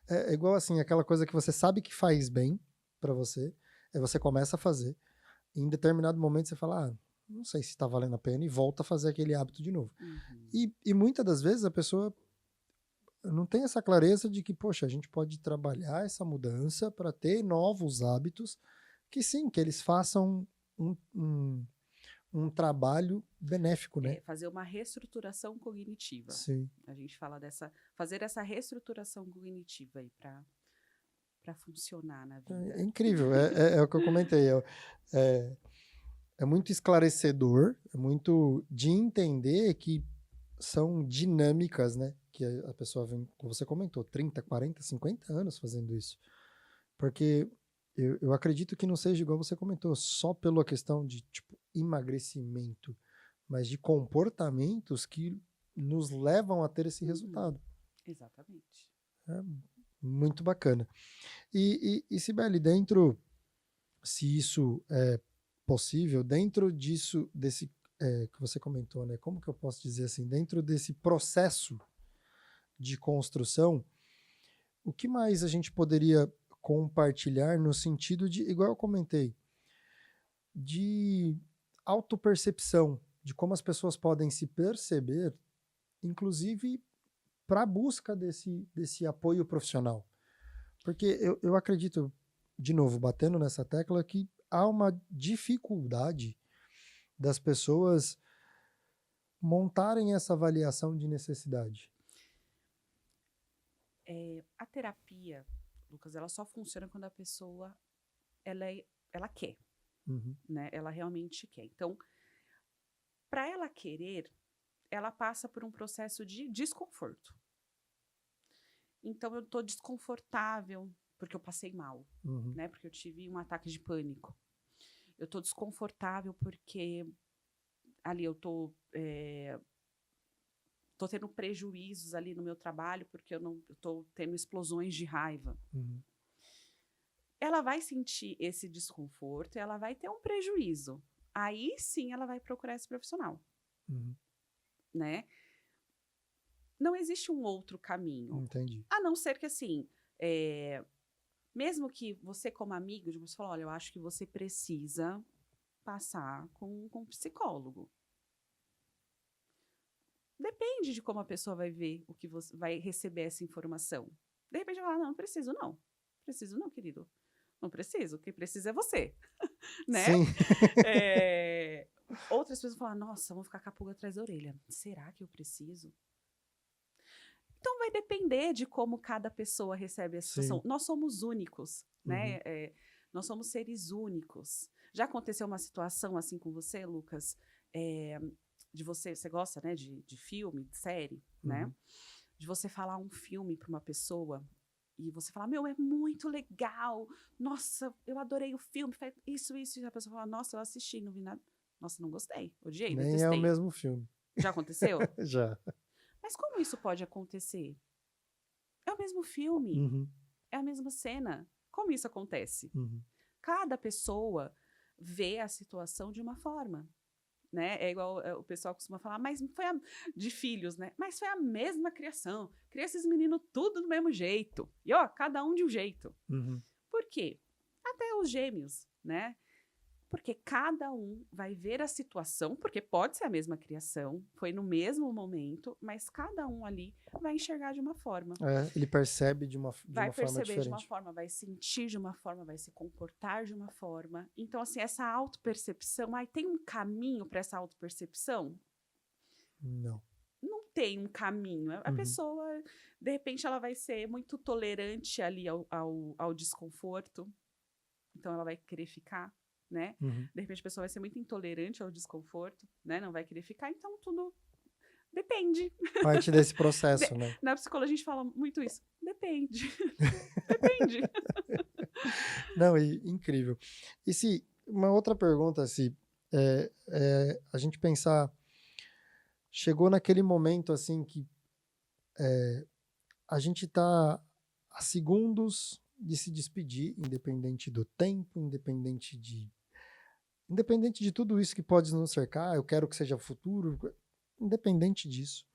É igual assim, aquela coisa que você sabe que faz bem para você, aí você começa a fazer, e em determinado momento você fala, não sei se está valendo a pena, e volta a fazer aquele hábito de novo. E muitas das vezes a pessoa não tem essa clareza de que, poxa, a gente pode trabalhar essa mudança para ter novos hábitos, que sim, que eles façam um trabalho benéfico, né? Fazer uma reestruturação cognitiva. Sim. A gente fala fazer essa reestruturação cognitiva aí para funcionar na vida. É incrível, é o que eu comentei. É muito esclarecedor, é muito de entender que são dinâmicas, né? Que a pessoa vem, como você comentou, 30, 40, 50 anos fazendo isso. Porque eu acredito que não seja igual você comentou, só pela questão de tipo, emagrecimento, mas de comportamentos que nos levam a ter esse resultado. Exatamente. É muito bacana. E Cibele, se isso é possível, dentro desse que você comentou, né? Como que eu posso dizer assim? Dentro desse processo de construção, o que mais a gente poderia compartilhar no sentido de, igual eu comentei, de autopercepção, de como as pessoas podem se perceber, inclusive para a busca desse apoio profissional. Porque eu acredito, de novo, batendo nessa tecla, que há uma dificuldade das pessoas montarem essa avaliação de necessidade. A terapia, Lucas, ela só funciona quando a pessoa ela quer, né? Ela realmente quer. Então, para ela querer, ela passa por um processo de desconforto. Então, eu estou desconfortável porque eu passei mal, né? Porque eu tive um ataque de pânico. Eu estou desconfortável porque ali eu estou tendo prejuízos ali no meu trabalho porque eu estou tendo explosões de raiva. Ela vai sentir esse desconforto e ela vai ter um prejuízo. Aí sim ela vai procurar esse profissional. Né? Não existe um outro caminho. Entendi. A não ser que assim, mesmo que você como amigo, você fala, olha, eu acho que você precisa passar com um psicólogo. Depende de como a pessoa vai ver o que você vai receber essa informação. De repente ela fala, não preciso não. Preciso não, querido. Não preciso. O que precisa é você. Né? Sim. Outras pessoas falam, nossa, vou ficar com a pulga atrás da orelha. Será que eu preciso? Então vai depender de como cada pessoa recebe a situação. Sim. Nós somos únicos, né? Nós somos seres únicos. Já aconteceu uma situação assim com você, Lucas? De você gosta, né, de filme, de série, né? De você falar um filme para uma pessoa e você falar, meu, é muito legal, nossa, eu adorei o filme, isso, e a pessoa fala, nossa, eu assisti, não vi nada, nossa, não gostei, odiei, Nem detestei. É o mesmo filme. Já aconteceu? Já. Mas como isso pode acontecer? É o mesmo filme, é a mesma cena. Como isso acontece? Cada pessoa vê a situação de uma forma. Né? É igual o pessoal costuma falar, mas foi de filhos, né? Mas foi a mesma criação. Cria esses meninos tudo do mesmo jeito. E ó, cada um de um jeito. Por quê? Até os gêmeos, né? Porque cada um vai ver a situação, porque pode ser a mesma criação, foi no mesmo momento, mas cada um ali vai enxergar de uma forma. Ele percebe de uma forma diferente. Vai perceber de uma forma, vai sentir de uma forma, vai se comportar de uma forma. Então, assim, essa autopercepção, tem um caminho para essa autopercepção? Não. Não tem um caminho. A pessoa, de repente, ela vai ser muito tolerante ali ao desconforto. Então, ela vai querer ficar. Né? De repente a pessoa vai ser muito intolerante ao desconforto, né? Não vai querer ficar, então tudo depende. Parte desse processo, né? Na psicologia a gente fala muito isso. Depende. Depende. Não, incrível. E se uma outra pergunta, se a gente pensar, chegou naquele momento assim que a gente está a segundos de se despedir, independente do tempo, independente de Independente de tudo isso que pode nos cercar, eu quero que seja futuro, independente disso.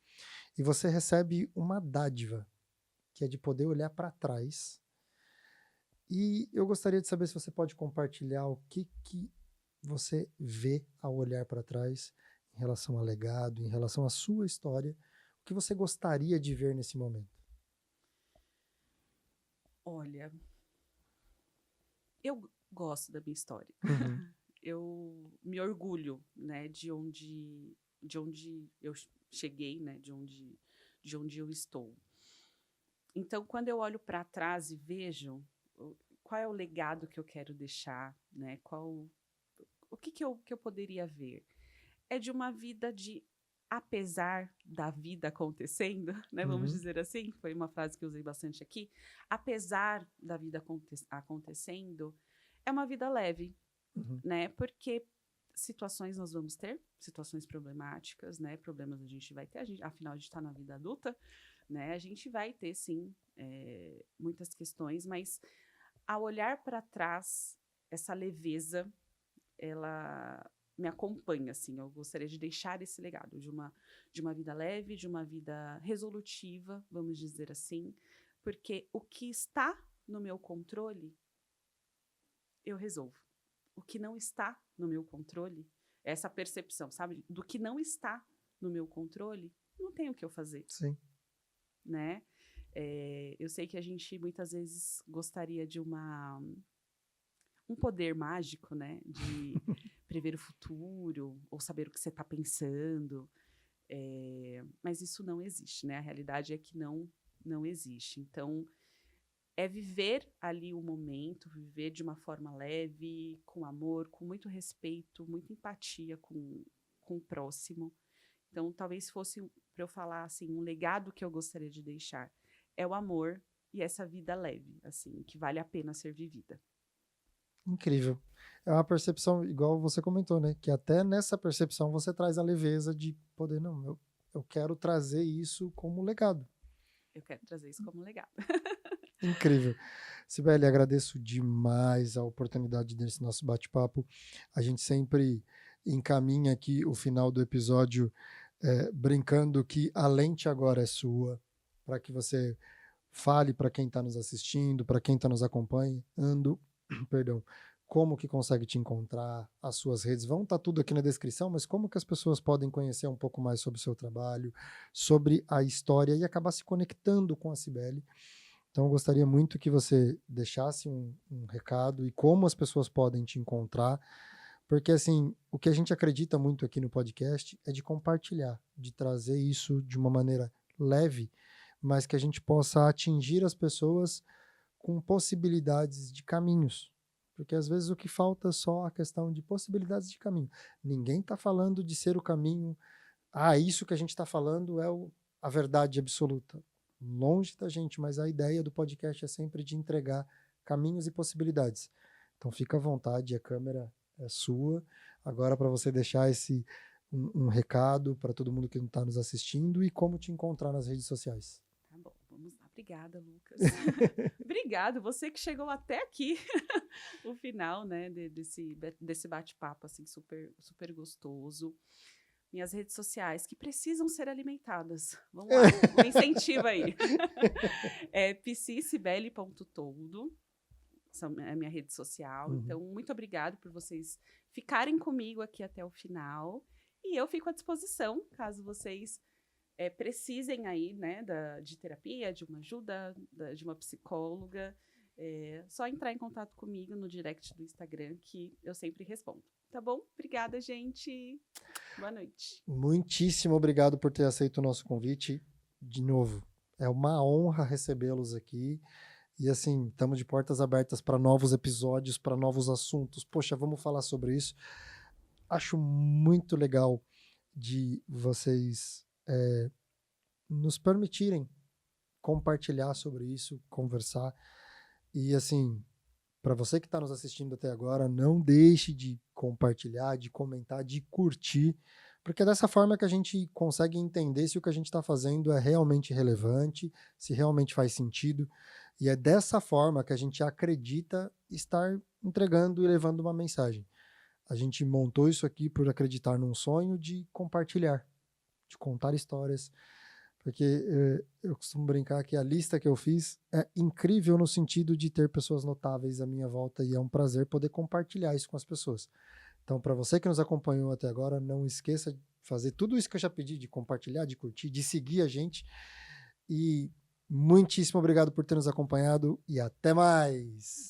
E você recebe uma dádiva, que é de poder olhar para trás. E eu gostaria de saber se você pode compartilhar o que você vê ao olhar para trás em relação ao legado, em relação à sua história, o que você gostaria de ver nesse momento. Olha, eu gosto da minha história. Uhum. Eu me orgulho, né, de onde eu cheguei, né, de onde eu estou. Então, quando eu olho para trás e vejo qual é o legado que eu quero deixar, né, o que eu poderia ver? É de uma vida de, apesar da vida acontecendo, né, vamos Uhum. dizer assim, foi uma frase que eu usei bastante aqui, apesar da vida acontecendo, é uma vida leve, Uhum. né, porque situações nós vamos ter, situações problemáticas, né, problemas a gente vai ter, afinal a gente está na vida adulta, né, a gente vai ter, sim, muitas questões, mas ao olhar para trás, essa leveza, ela me acompanha, assim. Eu gostaria de deixar esse legado de uma vida leve, de uma vida resolutiva, vamos dizer assim, porque o que está no meu controle, eu resolvo. O que não está no meu controle, essa percepção, sabe? Do que não está no meu controle, não tem o que eu fazer, Sim. né? Eu sei que a gente muitas vezes gostaria de um poder mágico, né? De prever o futuro ou saber o que você está pensando. Mas isso não existe, né? A realidade é que não existe. Então, é viver ali o momento, viver de uma forma leve, com amor, com muito respeito, muita empatia com o próximo. Então, talvez fosse para eu falar assim, um legado que eu gostaria de deixar é o amor e essa vida leve, assim, que vale a pena ser vivida. Incrível. É uma percepção, igual você comentou, né? Que até nessa percepção você traz a leveza de poder, não, eu quero trazer isso como legado. Eu quero trazer isso como legado. Incrível. Sibeli, agradeço demais a oportunidade desse nosso bate-papo. A gente sempre encaminha aqui o final do episódio brincando que a lente agora é sua, para que você fale para quem está nos assistindo, para quem está nos acompanhando, perdão, como que consegue te encontrar, as suas redes, vão estar tudo aqui na descrição, mas como que as pessoas podem conhecer um pouco mais sobre o seu trabalho, sobre a história e acabar se conectando com a Sibeli. Então, eu gostaria muito que você deixasse um recado e como as pessoas podem te encontrar, porque, assim, o que a gente acredita muito aqui no podcast é de compartilhar, de trazer isso de uma maneira leve, mas que a gente possa atingir as pessoas com possibilidades de caminhos. Porque, às vezes, o que falta é só a questão de possibilidades de caminho. Ninguém está falando de ser o caminho. Isso que a gente está falando é a verdade absoluta. Longe da gente, mas a ideia do podcast é sempre de entregar caminhos e possibilidades. Então fica à vontade, a câmera é sua. Agora para você deixar um recado para todo mundo que está nos assistindo e como te encontrar nas redes sociais. Tá bom, vamos lá. Obrigada, Lucas. Obrigado, você que chegou até aqui, o final, né, desse bate-papo, assim, super, super gostoso. Minhas redes sociais, que precisam ser alimentadas. Vamos lá, um incentivo aí. É psicibele.todo, é a minha rede social. Então, muito obrigado por vocês ficarem comigo aqui até o final. E eu fico à disposição, caso vocês precisem aí, né, de terapia, de uma ajuda, de uma psicóloga. Só entrar em contato comigo no direct do Instagram, que eu sempre respondo. Tá bom? Obrigada, gente. Boa noite. Muitíssimo obrigado por ter aceito o nosso convite. De novo, é uma honra recebê-los aqui. E assim, estamos de portas abertas para novos episódios, para novos assuntos. Poxa, vamos falar sobre isso. Acho muito legal de vocês nos permitirem compartilhar sobre isso, conversar. E assim, para você que está nos assistindo até agora, não deixe de compartilhar, de comentar, de curtir, porque é dessa forma que a gente consegue entender se o que a gente está fazendo é realmente relevante, se realmente faz sentido, e é dessa forma que a gente acredita estar entregando e levando uma mensagem. A gente montou isso aqui por acreditar num sonho de compartilhar, de contar histórias, porque eu costumo brincar que a lista que eu fiz é incrível no sentido de ter pessoas notáveis à minha volta e é um prazer poder compartilhar isso com as pessoas. Então, para você que nos acompanhou até agora, não esqueça de fazer tudo isso que eu já pedi, de compartilhar, de curtir, de seguir a gente. E muitíssimo obrigado por ter nos acompanhado e até mais!